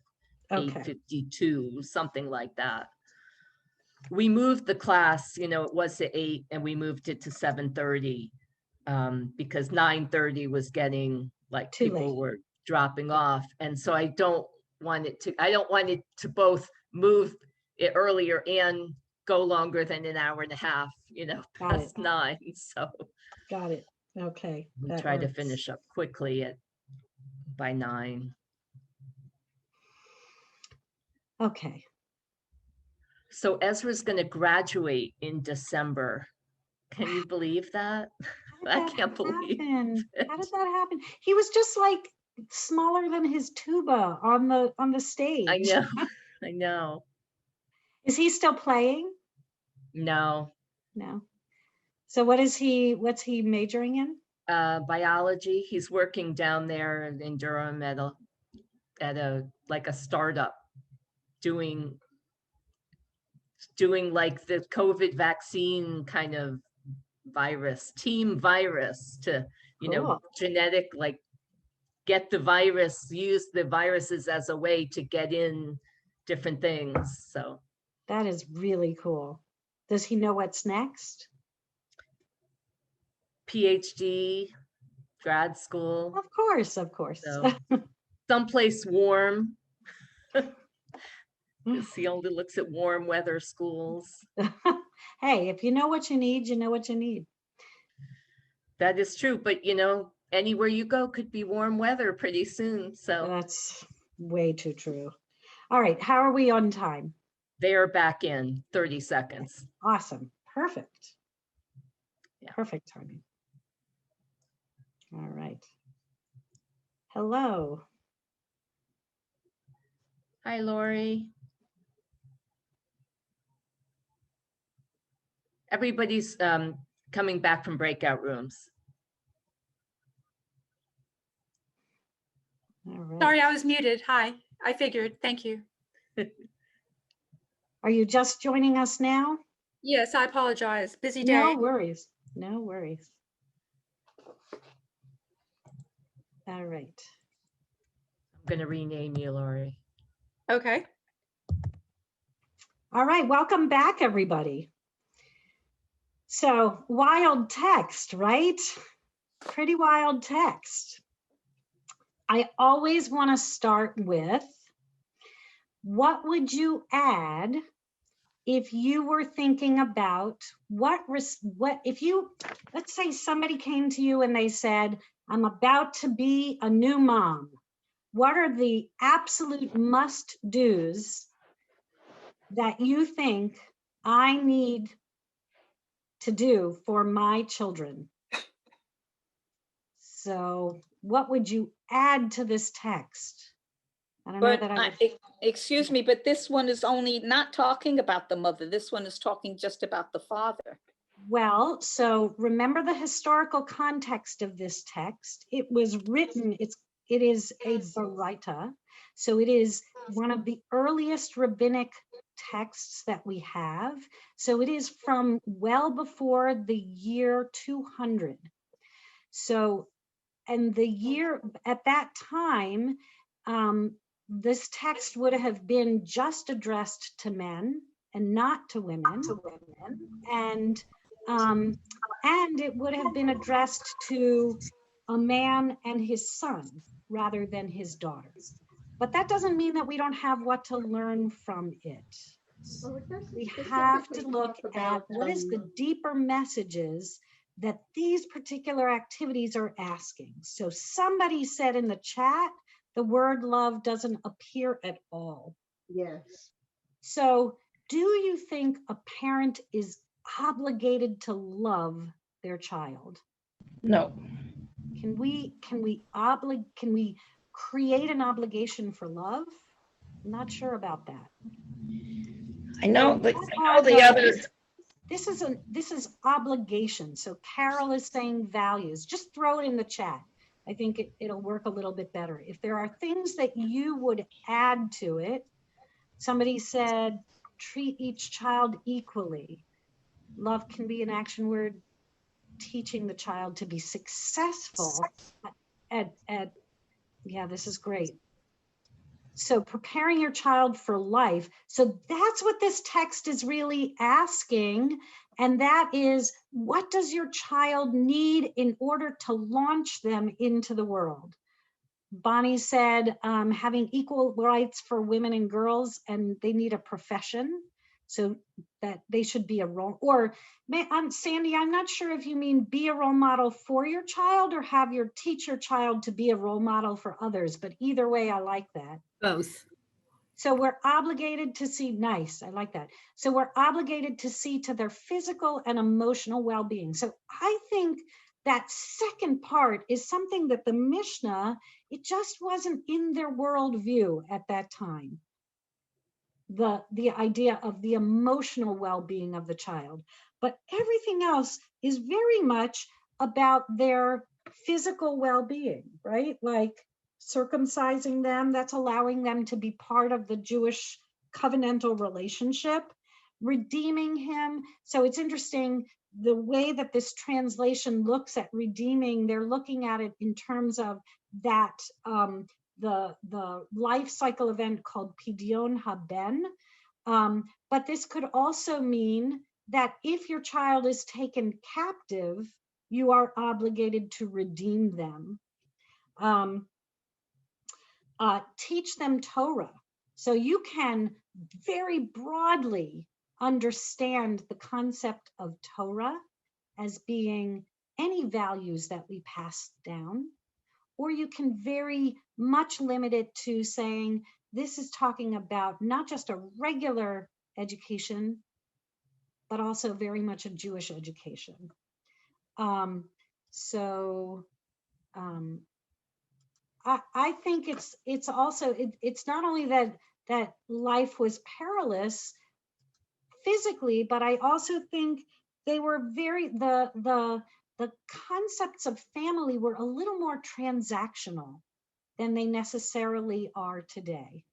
8:52, something like that. We moved the class, it was to 8 and we moved it to 7:30 because 9:30 was getting like Too people late. were dropping off. And so I don't want it to both move it earlier and go longer than an hour and a half, past 9. So Got it. Okay. we that try to works. finish up quickly by 9. Okay. So Ezra's going to graduate in December. Can you believe that? I can't believe it. How did that happen? He was just like smaller than his tuba on the stage. I know. Is he still playing? No. So what's he majoring in? Biology. He's working down there in Durham at a like a startup doing doing like the COVID vaccine kind of virus, team virus to, you know, Cool. genetic, like get the virus, use the viruses as a way to get in different things. So That is really cool. Does he know what's next? PhD, grad school, Of course, of course. so someplace warm. 'Cause he only looks at warm weather schools. Hey, if you know what you need, you know what you need. That is true, but you know, anywhere you go could be warm weather pretty soon. So That's way too true. All right, how are we on time? they are back in 30 seconds. Awesome, perfect. Yeah. Perfect timing. All right. Hello. Hi, Lori. Everybody's coming back from breakout rooms. All right. Sorry, I was muted. Hi, I figured. Thank you. Are you just joining us now? Yes, I apologize. Busy day. No worries. No worries. All right. I'm going to rename you, Lori. Okay. All right, welcome back, everybody. So, wild text, right? Pretty wild text. I always want to start with, what would you add if you were thinking about if you, let's say somebody came to you and they said, I'm about to be a new mom. What are the absolute must-dos that you think I need to do for my children? So what would you add to this text? I don't know But that I would. excuse me, but this one is only not talking about the mother. This one is talking just about the father. Well, so remember the historical context of this text. It was written, it is a Baraita. So it is one of the earliest rabbinic texts that we have. So it is from well before the year 200. So, and the year at that time, this text would have been just addressed to men and not to women. And it would have been addressed to a man and his son rather than his daughter. But that doesn't mean that we don't have what to learn from it. We have to look at what is the deeper messages that these particular activities are asking. So somebody said in the chat, the word love doesn't appear at all. Yes. So do you think a parent is obligated to love their child? No. Can we create an obligation for love? I'm not sure about that. I know, but What I are know the other. This is obligation. So Carol is saying values. Just throw it in the chat. I think it'll work a little bit better. If there are things that you would add to it, somebody said, treat each child equally. Love can be an action word, teaching the child to be successful at yeah, this is great. So preparing your child for life. So that's what this text is really asking. And that is, what does your child need in order to launch them into the world? Bonnie said, having equal rights for women and girls, and they need a profession. So that they should be a role, or Sandy, I'm not sure if you mean be a role model for your child or teach your child to be a role model for others, but either way, I like that. Both. So we're obligated to see, nice, I like that. So we're obligated to see to their physical and emotional well-being. So I think that second part is something that the Mishnah, it just wasn't in their worldview at that time. The idea of the emotional well-being of the child, but everything else is very much about their physical well-being, right? Like circumcising them, that's allowing them to be part of the Jewish covenantal relationship. redeeming him. So it's interesting the way that this translation looks at redeeming. They're looking at it in terms of that the life cycle event called Pidyon Haben. But this could also mean that if your child is taken captive, you are obligated to redeem them. Teach them Torah. So you can very broadly understand the concept of Torah as being any values that we pass down, or you can very much limit it to saying this is talking about not just a regular education, but also very much a Jewish education. I think it's also it's not only that life was perilous physically, but I also think they were very the concepts of family were a little more transactional than they necessarily are today.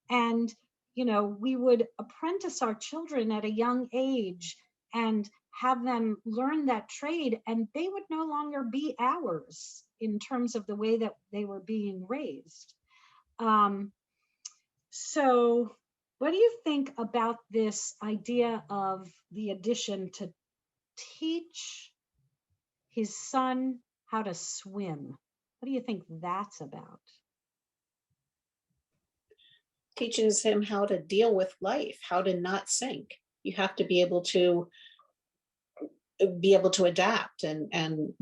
And you know, we would apprentice our children at a young age and have them learn that trade, and they would no longer be ours in terms of the way that they were being raised. So what do you think about this idea of the addition to teach his son how to swim? What do you think that's about? Teaches him how to deal with life, how to not sink. You have to be able to adapt and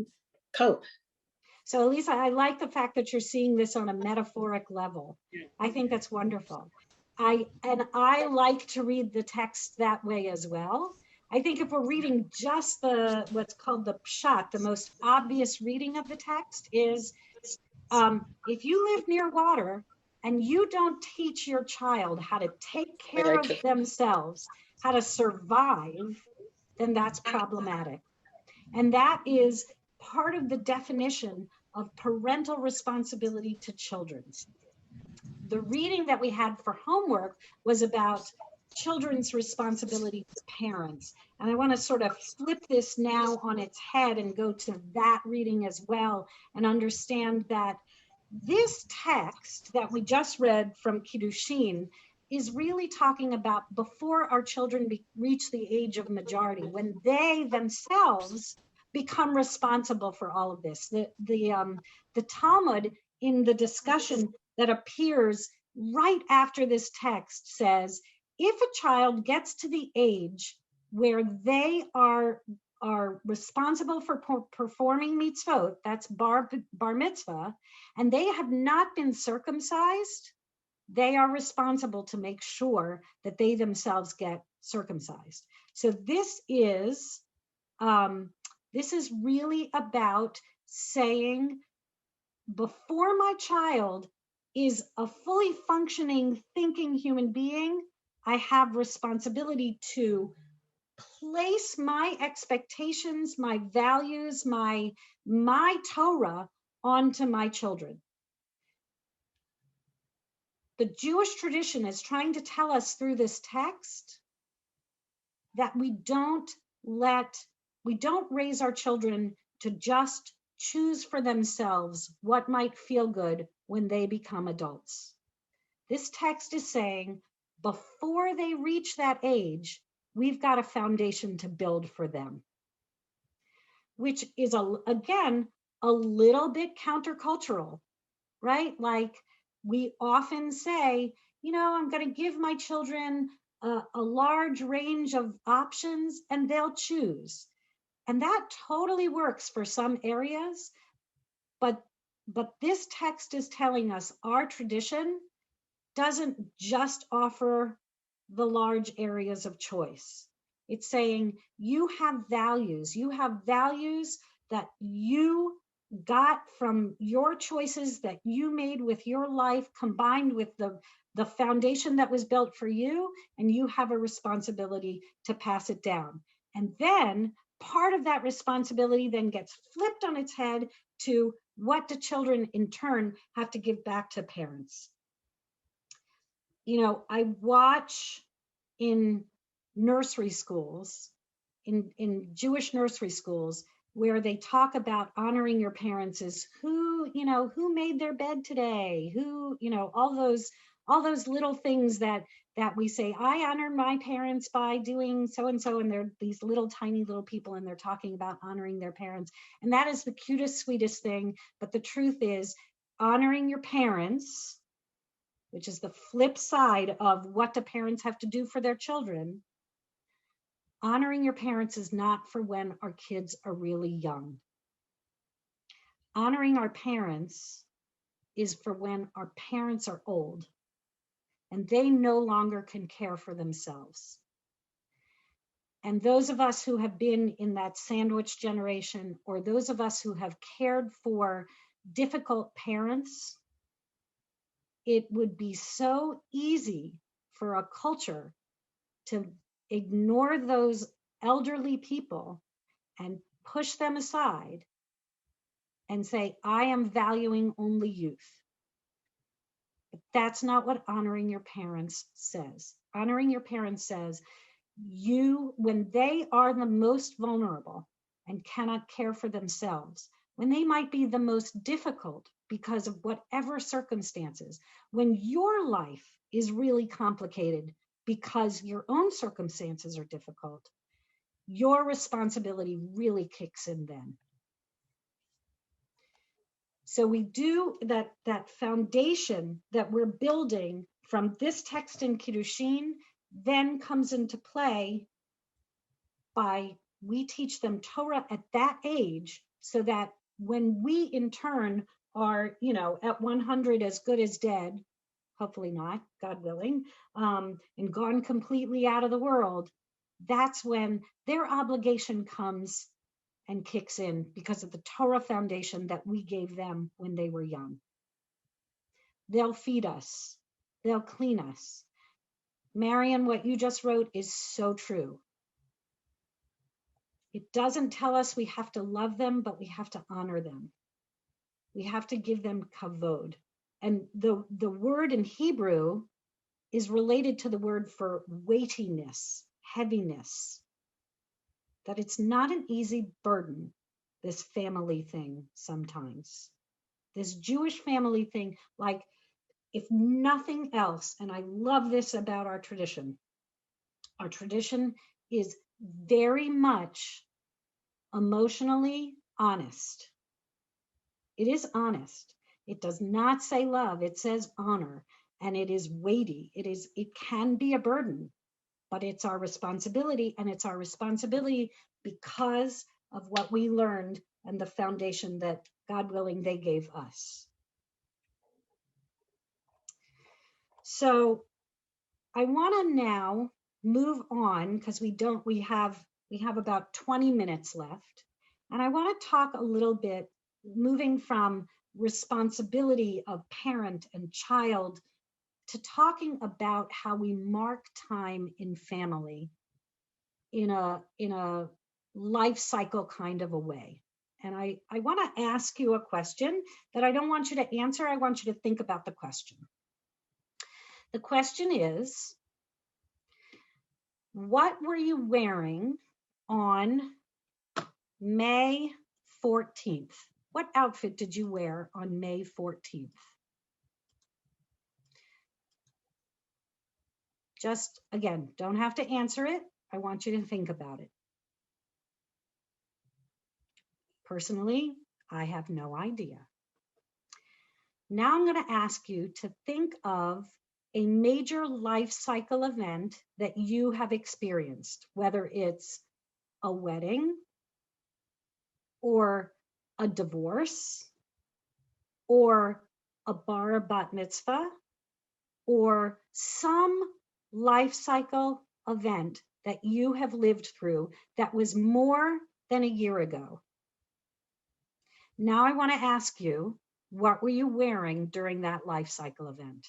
cope. So Elisa, I like the fact that you're seeing this on a metaphoric level. I think that's wonderful. I like to read the text that way as well. I think if we're reading just what's called the pshat, the most obvious reading of the text is, if you live near water and you don't teach your child how to take care of themselves, how to survive, then that's problematic. And that is part of the definition of parental responsibility to children. The reading that we had for homework was about children's responsibility to parents. And I want to sort of flip this now on its head and go to that reading as well, and understand that this text that we just read from Kiddushin is really talking about before our children reach the age of majority, when they themselves become responsible for all of this. The Talmud, in the discussion that appears right after this text, says, if a child gets to the age where they are responsible for performing mitzvot, that's bar mitzvah, and they have not been circumcised, they are responsible to make sure that they themselves get circumcised. So this is really about saying, before my child is a fully functioning, thinking human being, I have responsibility to place my expectations, my values, my Torah onto my children. The Jewish tradition is trying to tell us through this text that we don't raise our children to just choose for themselves what might feel good when they become adults. This text is saying, before they reach that age, we've got a foundation to build for them, which is, again, a little bit countercultural, right? Like, we often say, you know, I'm going to give my children a large range of options and they'll choose. And that totally works for some areas, but this text is telling us our tradition doesn't just offer the large areas of choice. It's saying you have values that you got from your choices that you made with your life, combined with the foundation that was built for you, and you have a responsibility to pass it down. And then part of that responsibility then gets flipped on its head to what do children in turn have to give back to parents. You know, I watch in nursery schools, in Jewish nursery schools, where they talk about honoring your parents is who made their bed today, all those little things that we say, I honor my parents by doing so and so, and they're these little tiny little people, and they're talking about honoring their parents. And that is the cutest, sweetest thing. But the truth is, honoring your parents, which is the flip side of what do parents have to do for their children, honoring your parents is not for when our kids are really young. Honoring our parents is for when our parents are old and they no longer can care for themselves. And those of us who have been in that sandwich generation, or those of us who have cared for difficult parents, it would be so easy for a culture to ignore those elderly people and push them aside and say, I am valuing only youth. But that's not what honoring your parents says. Honoring your parents says, when they are the most vulnerable and cannot care for themselves, when they might be the most difficult because of whatever circumstances, when your life is really complicated because your own circumstances are difficult, your responsibility really kicks in then. So we do that foundation that we're building from this text in Kiddushin then comes into play by we teach them Torah at that age, so that when we in turn are, at 100 as good as dead, hopefully not, God willing, and gone completely out of the world, that's when their obligation comes and kicks in because of the Torah foundation that we gave them when they were young. They'll feed us. They'll clean us. Marion, what you just wrote is so true. It doesn't tell us we have to love them, but we have to honor them. We have to give them kavod. And the word in Hebrew is related to the word for weightiness, heaviness, that it's not an easy burden, this family thing sometimes. This Jewish family thing, like if nothing else, and I love this about our tradition is very much emotionally honest. It is honest. It does not say love, it says honor, and it is weighty. It can be a burden, but it's our responsibility, and it's our responsibility because of what we learned and the foundation that, God willing, they gave us. So I want to now move on because we have about 20 minutes left. And I want to talk a little bit, moving from responsibility of parent and child to talking about how we mark time in family in a life cycle kind of a way. And I want to ask you a question that I don't want you to answer. I want you to think about the question. The question is, what were you wearing on May 14th? What outfit did you wear on May 14th? Just, again, don't have to answer it. I want you to think about it. Personally, I have no idea. Now I'm going to ask you to think of a major life cycle event that you have experienced, whether it's a wedding or a divorce or a bar bat mitzvah or some life cycle event that you have lived through that was more than a year ago. Now I want to ask you, what were you wearing during that life cycle event?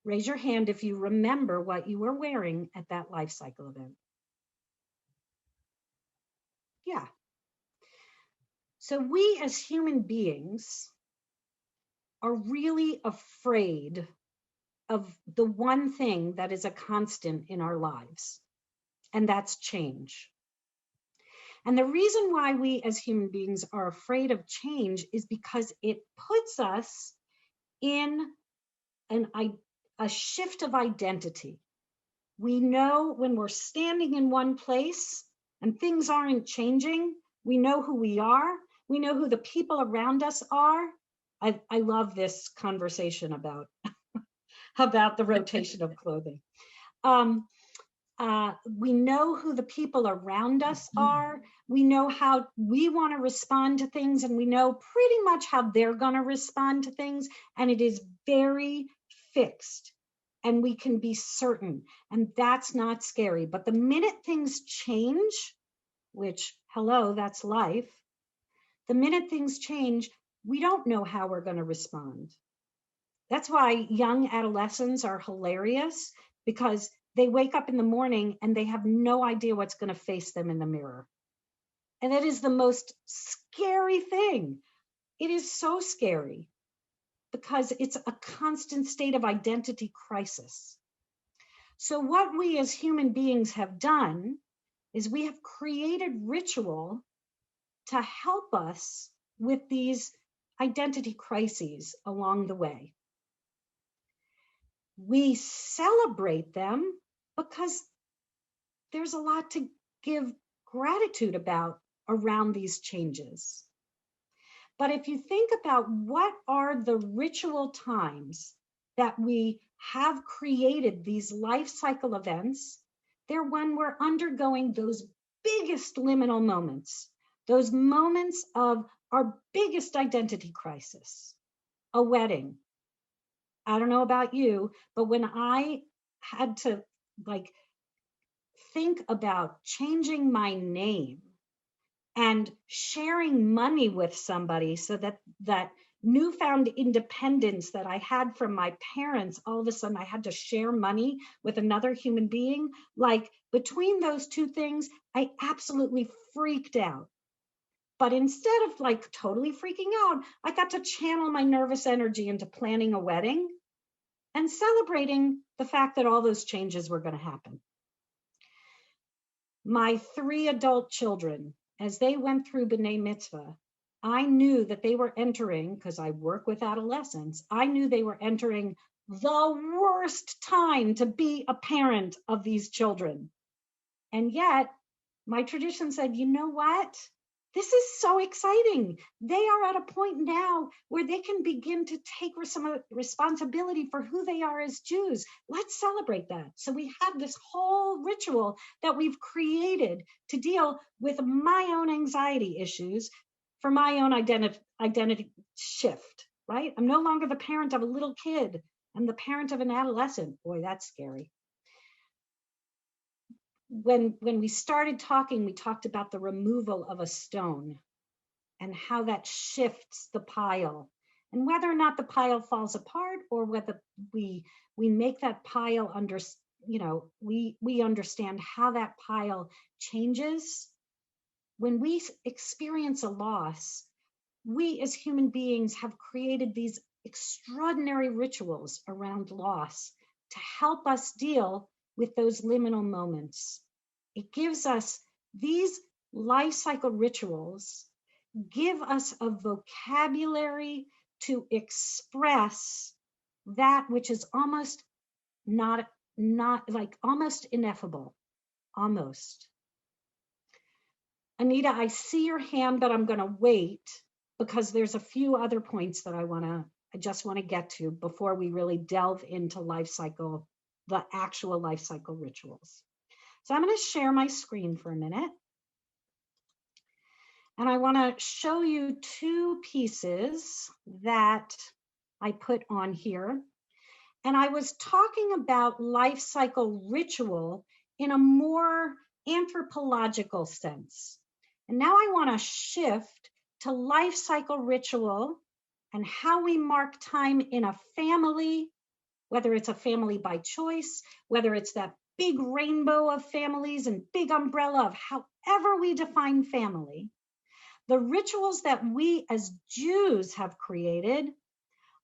Raise your hand if you remember what you were wearing at that life cycle event. Yeah. So we as human beings are really afraid of the one thing that is a constant in our lives, and that's change. And the reason why we as human beings are afraid of change is because it puts us in a shift of identity. We know when we're standing in one place and things aren't changing, we know who we are. We know who the people around us are. I love this conversation about, about the rotation of clothing. We know who the people around us are. We know how we want to respond to things, and we know pretty much how they're going to respond to things. And it is very fixed, and we can be certain, and that's not scary. But the minute things change, which, hello, that's life. The minute things change, we don't know how we're going to respond. That's why young adolescents are hilarious, because they wake up in the morning and they have no idea what's going to face them in the mirror. And it is the most scary thing. It is so scary because it's a constant state of identity crisis. So what we as human beings have done is we have created ritual to help us with these identity crises along the way. We celebrate them because there's a lot to give gratitude about around these changes. But if you think about what are the ritual times that we have created these life cycle events, they're when we're undergoing those biggest liminal moments, those moments of our biggest identity crisis, a wedding. I don't know about you, but when I had to think about changing my name and sharing money with somebody so that that newfound independence that I had from my parents, all of a sudden I had to share money with another human being. Like between those two things, I absolutely freaked out. But instead of totally freaking out, I got to channel my nervous energy into planning a wedding and celebrating the fact that all those changes were going to happen. My 3 adult children, as they went through B'nai Mitzvah, I knew that they were entering, because I work with adolescents, I knew they were entering the worst time to be a parent of these children. And yet, my tradition said, you know what? This is so exciting. They are at a point now where they can begin to take some responsibility for who they are as Jews. Let's celebrate that. So we have this whole ritual that we've created to deal with my own anxiety issues for my own identity shift, right? I'm no longer the parent of a little kid. I'm the parent of an adolescent. Boy, that's scary. When we started talking, we talked about the removal of a stone and how that shifts the pile, and whether or not the pile falls apart or whether we make that pile we understand how that pile changes. When we experience a loss, we as human beings have created these extraordinary rituals around loss to help us deal with those liminal moments. It gives us these life cycle rituals, give us a vocabulary to express that which is almost not almost ineffable, almost. Anita, I see your hand, but I'm going to wait because there's a few other points that I just want to get to before we really delve into life cycle, the actual life cycle rituals. So I'm going to share my screen for a minute. And I want to show you 2 pieces that I put on here. And I was talking about life cycle ritual in a more anthropological sense. And now I want to shift to life cycle ritual and how we mark time in a family, whether it's a family by choice, whether it's that big rainbow of families and big umbrella of however we define family. The rituals that we as Jews have created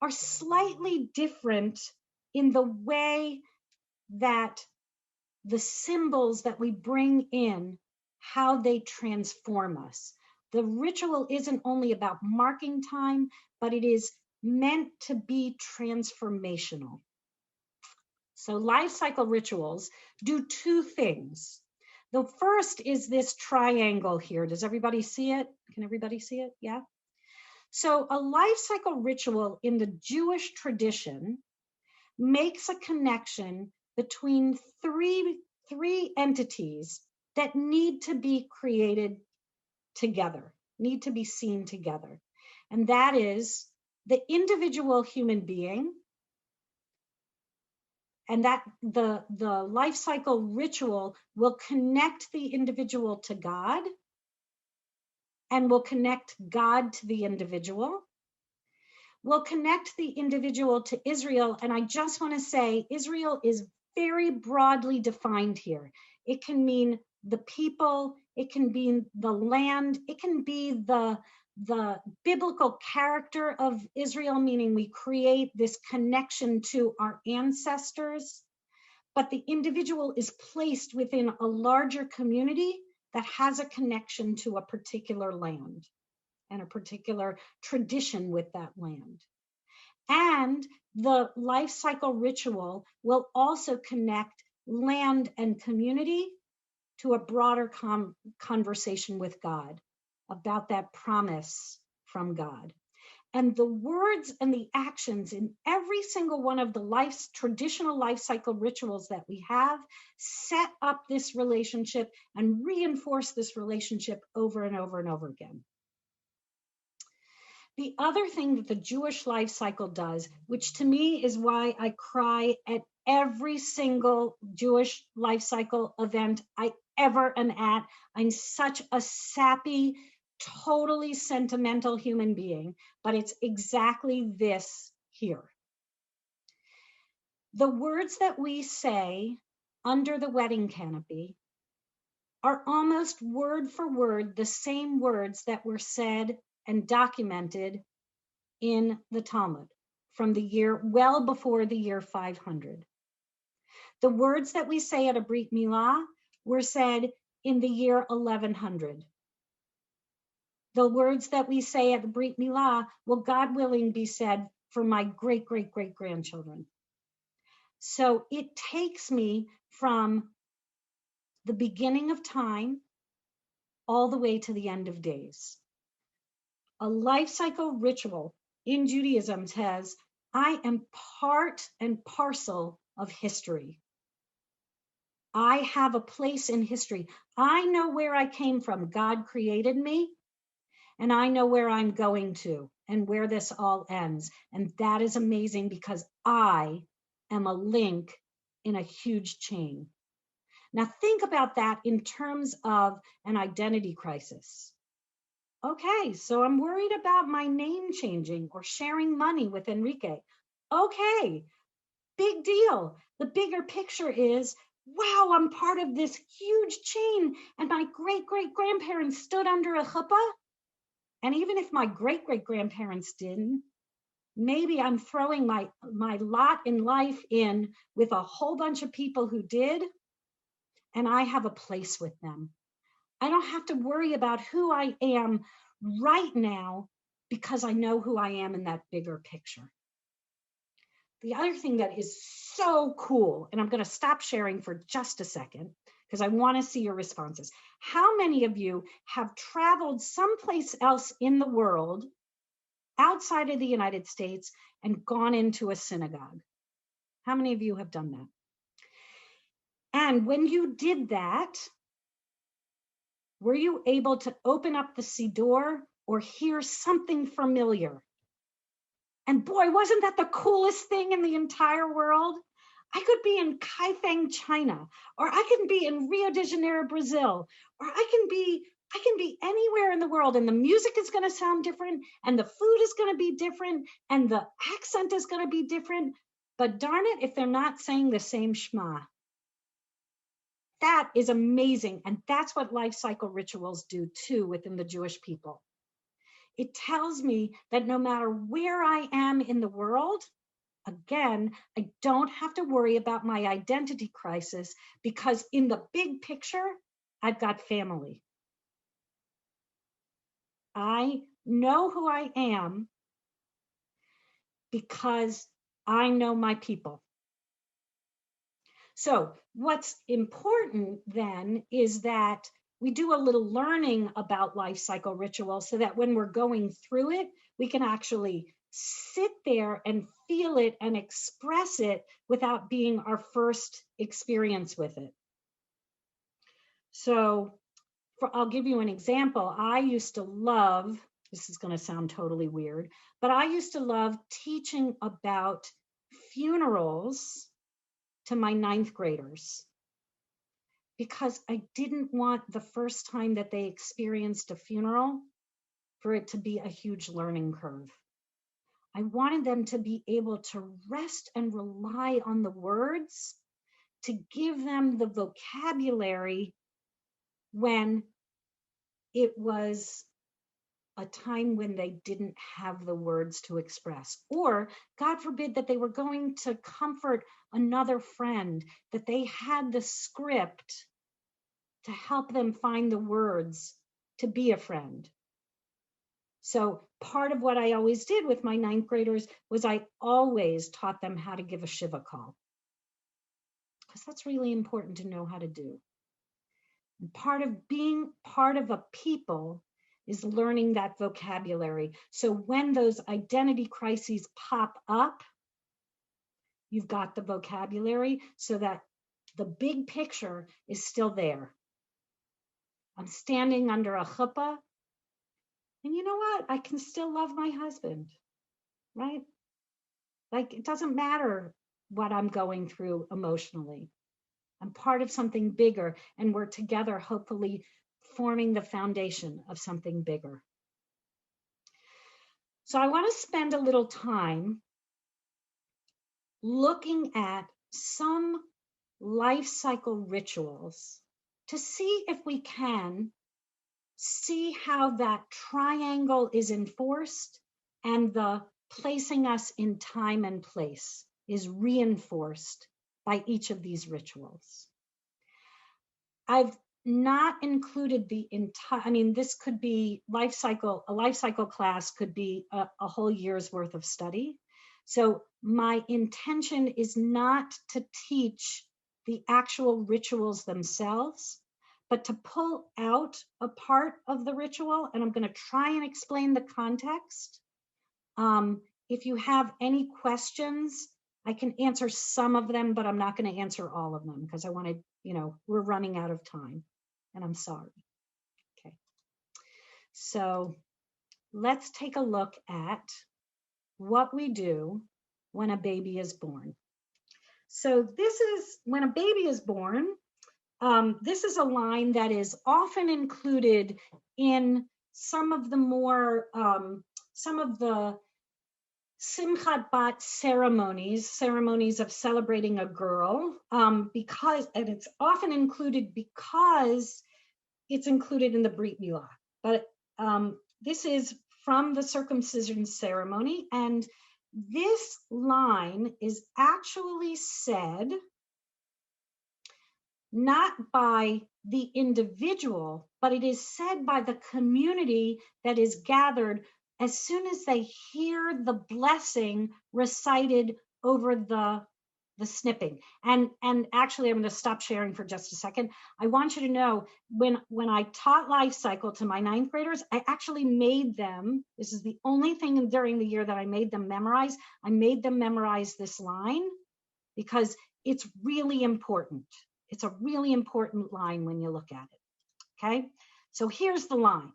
are slightly different in the way that the symbols that we bring in, how they transform us. The ritual isn't only about marking time, but it is meant to be transformational. So life cycle rituals do two things. The first is this triangle here. Does everybody see it? Can everybody see it? Yeah. So a life cycle ritual in the Jewish tradition makes a connection between three entities that need to be created together, need to be seen together. And that is the individual human being, and that the life cycle ritual will connect the individual to God and will connect God to the individual, will connect the individual to Israel. And I just want to say, Israel is very broadly defined here. It can mean the people, it can be the land, it can be the biblical character of Israel, meaning we create this connection to our ancestors, but the individual is placed within a larger community that has a connection to a particular land and a particular tradition with that land. And the life cycle ritual will also connect land and community to a broader conversation with God about that promise from God. And the words and the actions in every single one of the traditional life cycle rituals that we have set up this relationship and reinforce this relationship over and over and over again. The other thing that the Jewish life cycle does, which to me is why I cry at every single Jewish life cycle event I ever am at. I'm such a sappy, totally sentimental human being, but it's exactly this here. The words that we say under the wedding canopy are almost word for word the same words that were said and documented in the Talmud from the year, well before the year 500. The words that we say at a Brit Milah were said in the year 1100. The words that we say at the Brit Milah will, God willing, be said for my great, great, great grandchildren. So it takes me from the beginning of time all the way to the end of days. A life cycle ritual in Judaism says, I am part and parcel of history. I have a place in history. I know where I came from. God created me, and I know where I'm going to and where this all ends. And that is amazing because I am a link in a huge chain. Now think about that in terms of an identity crisis. Okay, so I'm worried about my name changing or sharing money with Enrique. Okay, big deal. The bigger picture is, wow, I'm part of this huge chain, and my great-great-grandparents stood under a chuppah. And even if my great-great-grandparents didn't, maybe I'm throwing my lot in life in with a whole bunch of people who did, and I have a place with them. I don't have to worry about who I am right now because I know who I am in that bigger picture. The other thing that is so cool, and I'm going to stop sharing for just a second because I want to see your responses. How many of you have traveled someplace else in the world outside of the United States and gone into a synagogue? How many of you have done that? And when you did that, were you able to open up the Siddur or hear something familiar? And boy, wasn't that the coolest thing in the entire world? I could be in Kaifeng, China, or I can be in Rio de Janeiro, Brazil, or I can be anywhere in the world, and the music is going to sound different, and the food is going to be different, and the accent is going to be different. But darn it, if they're not saying the same Shema. That is amazing. And that's what life cycle rituals do too within the Jewish people. It tells me that no matter where I am in the world, Again, I don't have to worry about my identity crisis because in the big picture, I've got family. I know who I am because I know my people. So what's important then is that we do a little learning about life cycle rituals so that when we're going through it, we can actually sit there and feel it and express it without being our first experience with it. So I'll give you an example. I used to love, this is going to sound totally weird, but I used to love teaching about funerals to my 9th graders because I didn't want the first time that they experienced a funeral for it to be a huge learning curve. I wanted them to be able to rest and rely on the words to give them the vocabulary when it was a time when they didn't have the words to express, or God forbid that they were going to comfort another friend, that they had the script to help them find the words to be a friend. So part of what I always did with my 9th graders was I always taught them how to give a Shiva call, because that's really important to know how to do. And part of being part of a people is learning that vocabulary. So when those identity crises pop up, you've got the vocabulary so that the big picture is still there. I'm standing under a chuppah, and you know what? I can still love my husband, right? Like, it doesn't matter what I'm going through emotionally. I'm part of something bigger, and we're together, hopefully forming the foundation of something bigger. So I want to spend a little time looking at some life cycle rituals to see if we can see how that triangle is enforced and the placing us in time and place is reinforced by each of these rituals. I've not included the entire, I mean, this could be a life cycle class could be a whole year's worth of study. So my intention is not to teach the actual rituals themselves, but to pull out a part of the ritual, and I'm going to try and explain the context. If you have any questions, I can answer some of them, but I'm not going to answer all of them because I want to, we're running out of time, and I'm sorry. Okay. So let's take a look at what we do when a baby is born. So this is when a baby is born. This is a line that is often included in some of the more, some of the Simchat Bat ceremonies of celebrating a girl, and it's often included because it's included in the Brit Milah. But this is from the circumcision ceremony, and this line is actually said not by the individual, but it is said by the community that is gathered as soon as they hear the blessing recited over the snipping. And actually, I'm going to stop sharing for just a second. I want you to know, when I taught life cycle to my 9th graders, I actually made them, this is the only thing during the year that I made them memorize. I made them memorize this line because it's really important. It's a really important line when you look at it, okay? So here's the line.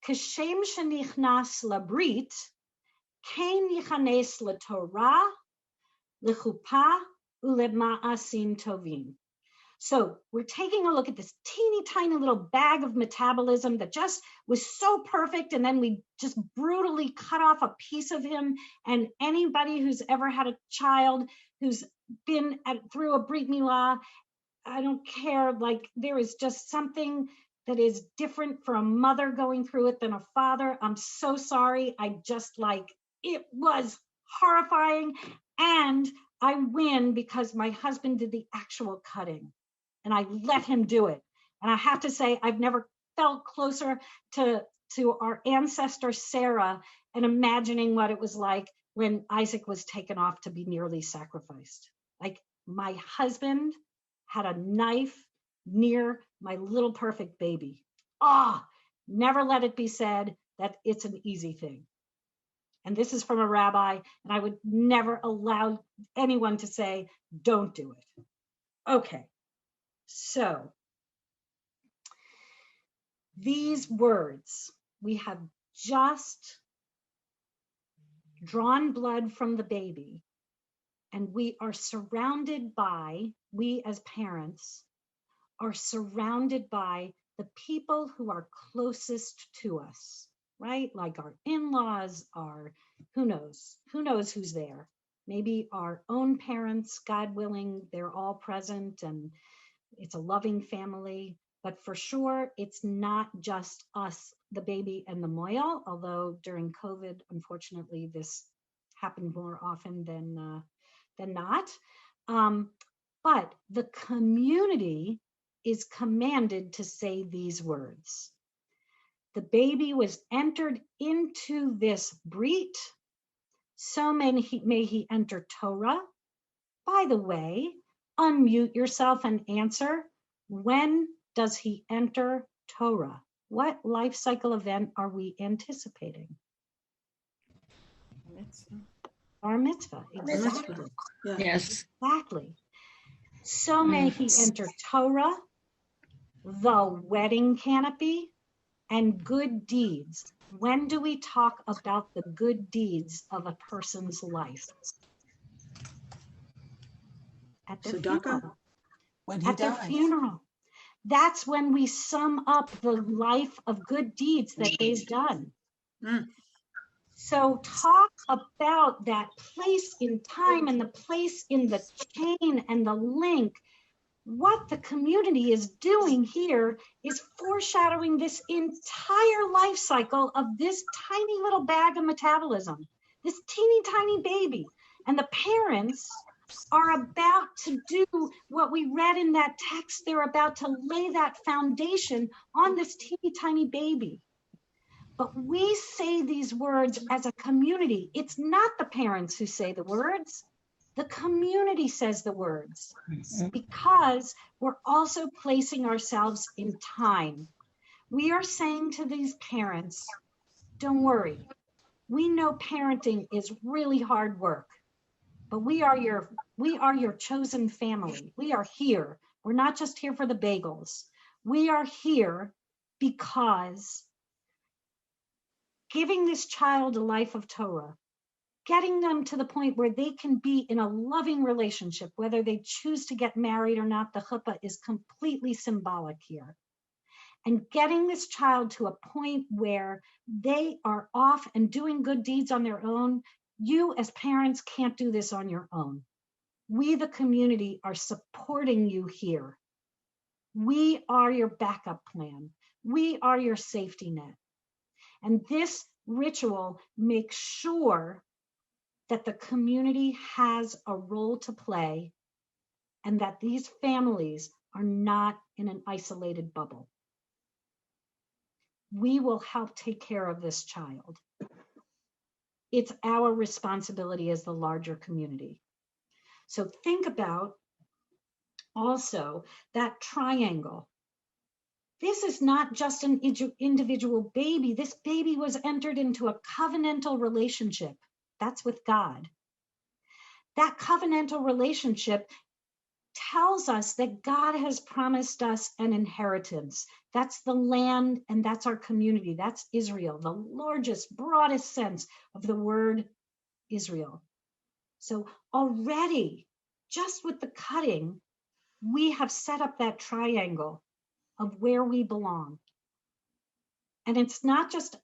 Kashem shenichnas labrit, kein yichanes laTorah, lechuppah, ulema'asim tovim. So we're taking a look at this teeny tiny little bag of metabolism that just was so perfect, and then we just brutally cut off a piece of him. And anybody who's ever had a child who's been through a Brit Milah, I don't care, like, there is just something that is different for a mother going through it than a father. I'm so sorry. I just, like, it was horrifying. And I win because my husband did the actual cutting and I let him do it. And I have to say, I've never felt closer to our ancestor Sarah and imagining what it was like when Isaac was taken off to be nearly sacrificed. Like, my husband had a knife near my little perfect baby. Never let it be said that it's an easy thing. And this is from a rabbi, and I would never allow anyone to say, don't do it. Okay, so these words, we have just drawn blood from the baby, and we are surrounded by, we as parents are surrounded by the people who are closest to us, right? Like our in-laws, our, who knows who's there. Maybe our own parents, God willing, they're all present and it's a loving family. But for sure, it's not just us, the baby and the moyal, although during COVID, unfortunately, this happened more often than not. But the community is commanded to say these words. The baby was entered into this brit, so may he enter Torah. By the way, unmute yourself and answer, when does he enter Torah? What life cycle event are we anticipating? Bar mitzvah, exactly. Yes. Exactly. So may he enter Torah, the wedding canopy, and good deeds. When do we talk about the good deeds of a person's life? At their funeral. When he At their funeral. That's when we sum up the life of good deeds that they've done. So talk about that place in time and the place in the chain and the link. What the community is doing here is foreshadowing this entire life cycle of this tiny little bag of metabolism, this teeny tiny baby. And the parents are about to do what we read in that text. They're about to lay that foundation on this teeny tiny baby. But we say these words as a community. It's not the parents who say the words. The community says the words, because we're also placing ourselves in time. We are saying to these parents, don't worry. We know parenting is really hard work, but we are your chosen family. We are here. We're not just here for the bagels. We are here because giving this child a life of Torah, getting them to the point where they can be in a loving relationship, whether they choose to get married or not, the chuppah is completely symbolic here. And getting this child to a point where they are off and doing good deeds on their own, you as parents can't do this on your own. We, the community, are supporting you here. We are your backup plan. We are your safety net. And this ritual makes sure that the community has a role to play and that these families are not in an isolated bubble. We will help take care of this child. It's our responsibility as the larger community. So think about also that triangle. This is not just an individual baby. This baby was entered into a covenantal relationship. That's with God. That covenantal relationship tells us that God has promised us an inheritance. That's the land and that's our community. That's Israel, the largest, broadest sense of the word Israel. So already, just with the cutting, we have set up that triangle of where we belong. And it's not just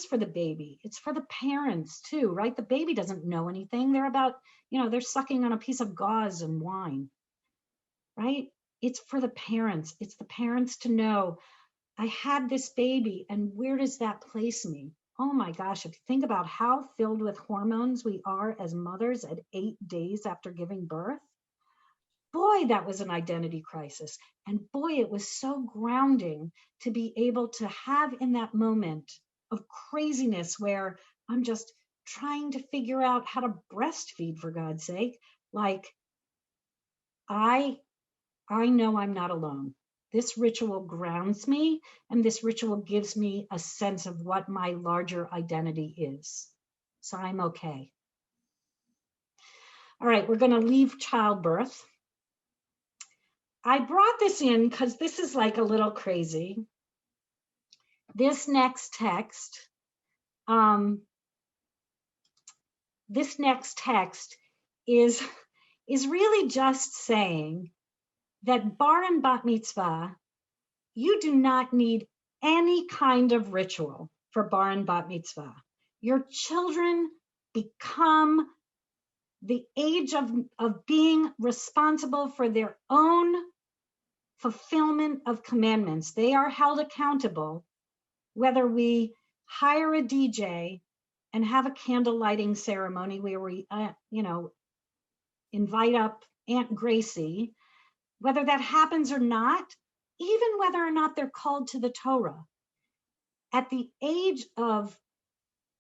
for the baby, it's for the parents too, right? The baby doesn't know anything. They're about, they're sucking on a piece of gauze and wine, right? It's for the parents. It's the parents to know, I had this baby and where does that place me? oh my gosh, if you think about how filled with hormones we are as mothers at 8 days after giving birth, boy, that was an identity crisis. And boy, it was so grounding to be able to have in that moment of craziness where I'm just trying to figure out how to breastfeed, for God's sake. Like, I know I'm not alone. This ritual grounds me, and this ritual gives me a sense of what my larger identity is. So I'm okay. All right, we're going to leave childbirth. I brought this in because this is like a little crazy. This next text, is really just saying that bar and bat mitzvah, you do not need any kind of ritual for bar and bat mitzvah. Your children become the age of being responsible for their own fulfillment of commandments. They are held accountable, whether we hire a DJ and have a candle lighting ceremony where we, invite up Aunt Gracie, whether that happens or not, even whether or not they're called to the Torah. At the age of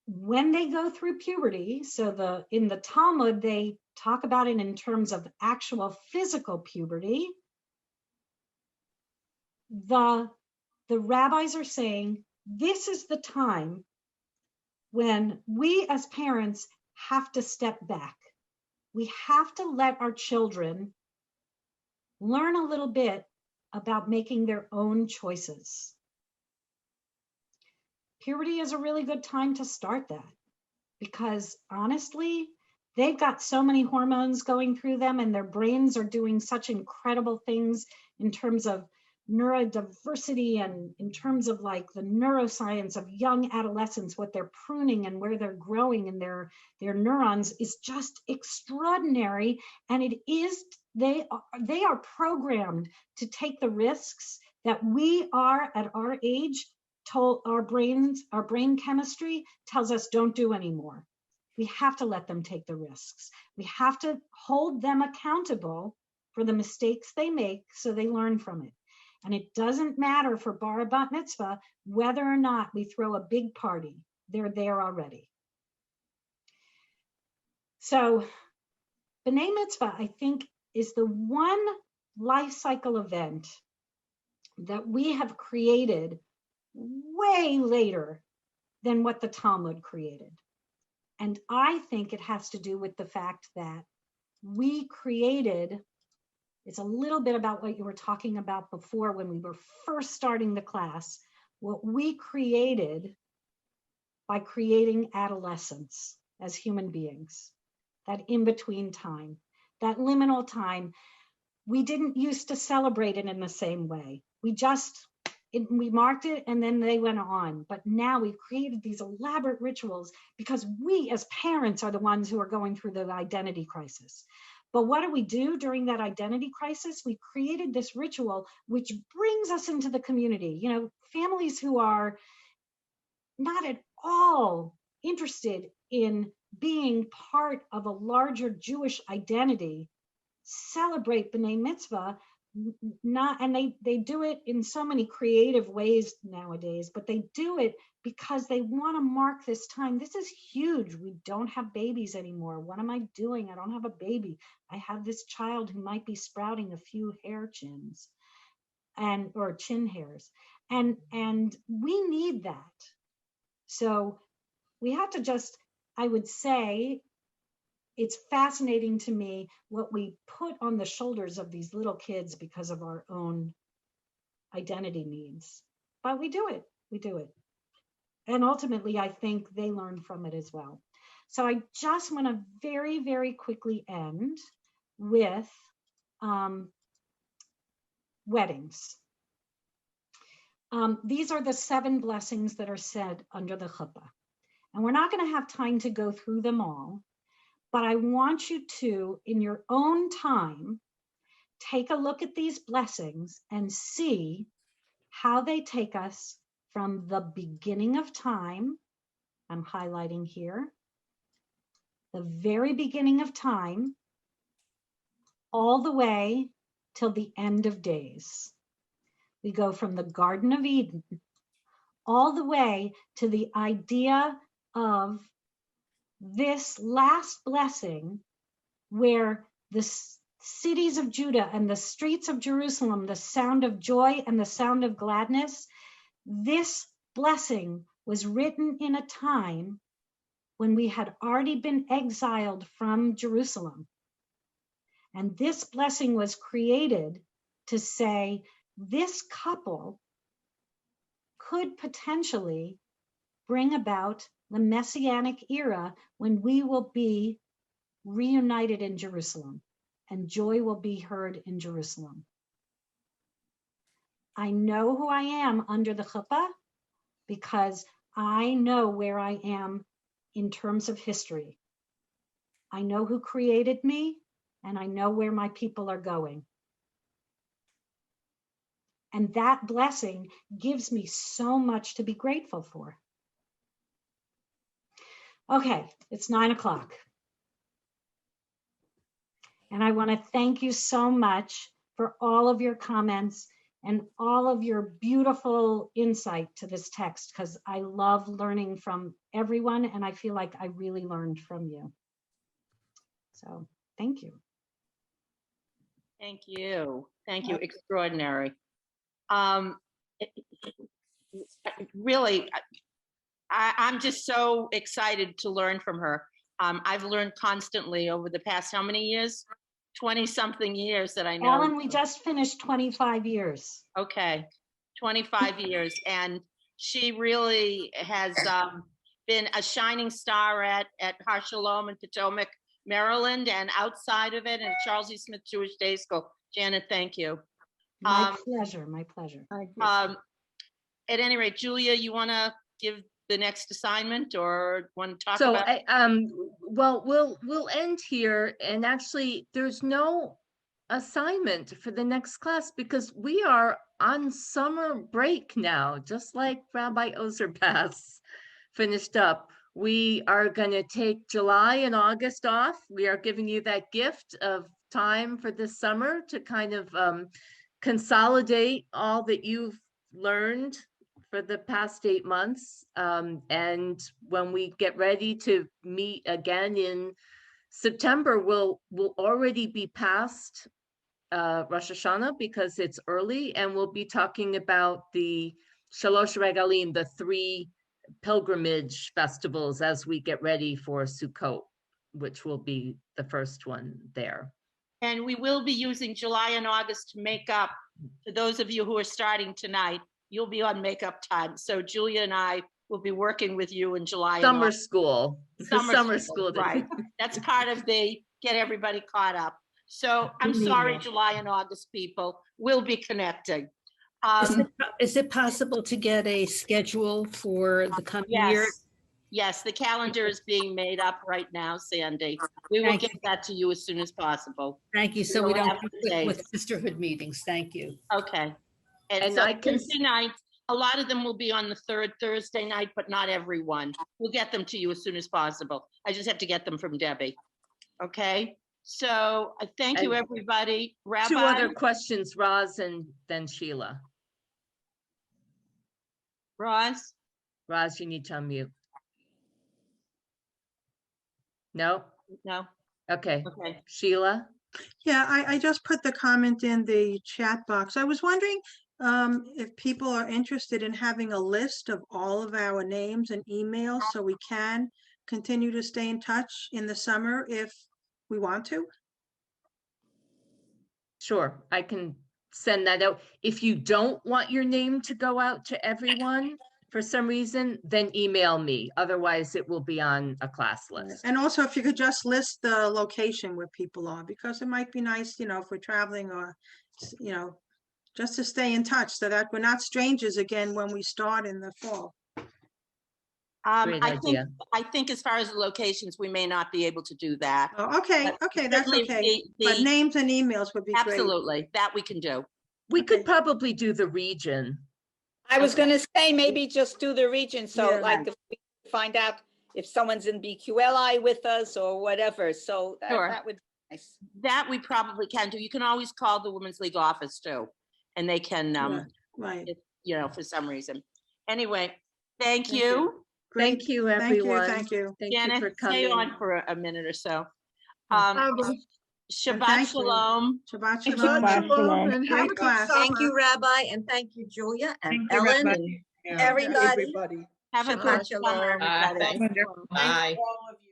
when they go through puberty, so in the Talmud, they talk about it in terms of actual physical puberty. The rabbis are saying this is the time when we as parents have to step back. We have to let our children learn a little bit about making their own choices. Puberty is a really good time to start that, because honestly, they've got so many hormones going through them, and their brains are doing such incredible things in terms of neurodiversity and in terms of like the neuroscience of young adolescents, what they're pruning and where they're growing in their neurons is just extraordinary. And they are programmed to take the risks that we are at our age told our brain chemistry tells us don't do anymore. We have to let them take the risks. We have to hold them accountable for the mistakes they make so they learn from it. And it doesn't matter for bar bat mitzvah whether or not we throw a big party. They're there already. So B'nai Mitzvah, I think, is the one life cycle event that we have created way later than what the Talmud created. And I think it has to do with the fact that we created, it's a little bit about what you were talking about before when we were first starting the class, what we created by creating adolescence as human beings, that in-between time, that liminal time. We didn't used to celebrate it in the same way. We marked it and then they went on. But now we've created these elaborate rituals because we as parents are the ones who are going through the identity crisis. But what do we do during that identity crisis? We created this ritual which brings us into the community. Families who are not at all interested in being part of a larger Jewish identity celebrate B'nai Mitzvah, and they do it in so many creative ways nowadays, but they do it because they want to mark this time. This is huge. We don't have babies anymore. What am I doing? I don't have a baby. I have this child who might be sprouting a few hair chins or chin hairs. And we need that. So we have to I would say, it's fascinating to me what we put on the shoulders of these little kids because of our own identity needs. But we do it. And ultimately, I think they learn from it as well. So I just want to very, very quickly end with weddings. These are the 7 blessings that are said under the chuppah. And we're not going to have time to go through them all. But I want you to, in your own time, take a look at these blessings and see how they take us from the beginning of time I'm highlighting here, the very beginning of time, all the way till the end of days. We go from the Garden of Eden all the way to the idea of this last blessing, where the cities of Judah and the streets of Jerusalem, the sound of joy and the sound of gladness, this blessing was written in a time when we had already been exiled from Jerusalem. And this blessing was created to say, this couple could potentially bring about the Messianic era when we will be reunited in Jerusalem and joy will be heard in Jerusalem. I know who I am under the chuppah because I know where I am in terms of history. I know who created me and I know where my people are going. And that blessing gives me so much to be grateful for. Okay, it's 9 o'clock. And I want to thank you so much for all of your comments and all of your beautiful insight to this text, because I love learning from everyone and I feel like I really learned from you. So thank you. Thank you. Thank you. Extraordinary. Really, I'm just so excited to learn from her. I've learned constantly over the past, how many years? 20 something years that I know. Ellen, we just finished 25 years. Okay, 25 years. And she really has been a shining star at Har Shalom in Potomac, Maryland, and outside of it, and Charles E. Smith Jewish Day School. Janet, thank you. My pleasure, my pleasure. At any rate, Julia, you want to give the next assignment or want to talk about? Well, we'll end here, and actually there's no assignment for the next class because we are on summer break now, just like Rabbi Ozerpass finished up. We are going to take July and August off. We are giving you that gift of time for this summer to kind of consolidate all that you've learned for the past 8 months. And when we get ready to meet again in September, we'll already be past Rosh Hashanah because it's early, and we'll be talking about the Shalosh Regalim, the 3 pilgrimage festivals as we get ready for Sukkot, which will be the first one there. And we will be using July and August to make up. For those of you who are starting tonight, you'll be on makeup time. So Julia and I will be working with you in July. Summer school. Summer school, right. That's part of the get everybody caught up. So I'm sorry, July and August people, we'll be connecting. Is it possible to get a schedule for the coming year? Yes, the calendar is being made up right now, Sandy. We will get that to you as soon as possible. Thank you. So we don't conflict with sisterhood meetings. Thank you. Okay. And so Thursday night, a lot of them will be on the 3rd Thursday night, but not everyone. We'll get them to you as soon as possible. I just have to get them from Debbie. Okay. So thank you, everybody. Rabbi. 2 other questions, Roz and then Sheila. Roz, you need to unmute. No? No. Okay. Okay. Sheila? Yeah, I just put the comment in the chat box. I was wondering if people are interested in having a list of all of our names and emails so we can continue to stay in touch in the summer if we want to. Sure, I can send that out. If you don't want your name to go out to everyone for some reason, then email me. Otherwise, it will be on a class list. And also, if you could just list the location where people are, because it might be nice, if we're traveling or, just to stay in touch so that we're not strangers again when we start in the fall. I think as far as the locations, we may not be able to do that. Oh, okay, that's okay. But names and emails would be great. Absolutely, that we can do. We could probably do the region. I was going to say maybe just do the region. So like if we find out if someone's in BQLI with us or whatever. So Sure. that would be nice. That we probably can do. You can always call the Women's League office too. And they can, Right. you know, for some reason. Anyway, thank you. Thank you, Thank you, everyone. thank you. Thank you Janet, for stay coming. on for a minute or so. Bye-bye. Shabbat thank you. shalom. Shabbat Shabbat shalom. shalom and have a Great good class. summer. Thank you, Rabbi, and thank you, Julia and Thank you, Ellen Rabbi. and Yeah. everybody. Everybody. Have a Shabbat good summer, shalom. everybody. Thank Wonderful. Thanks Bye. to all of you.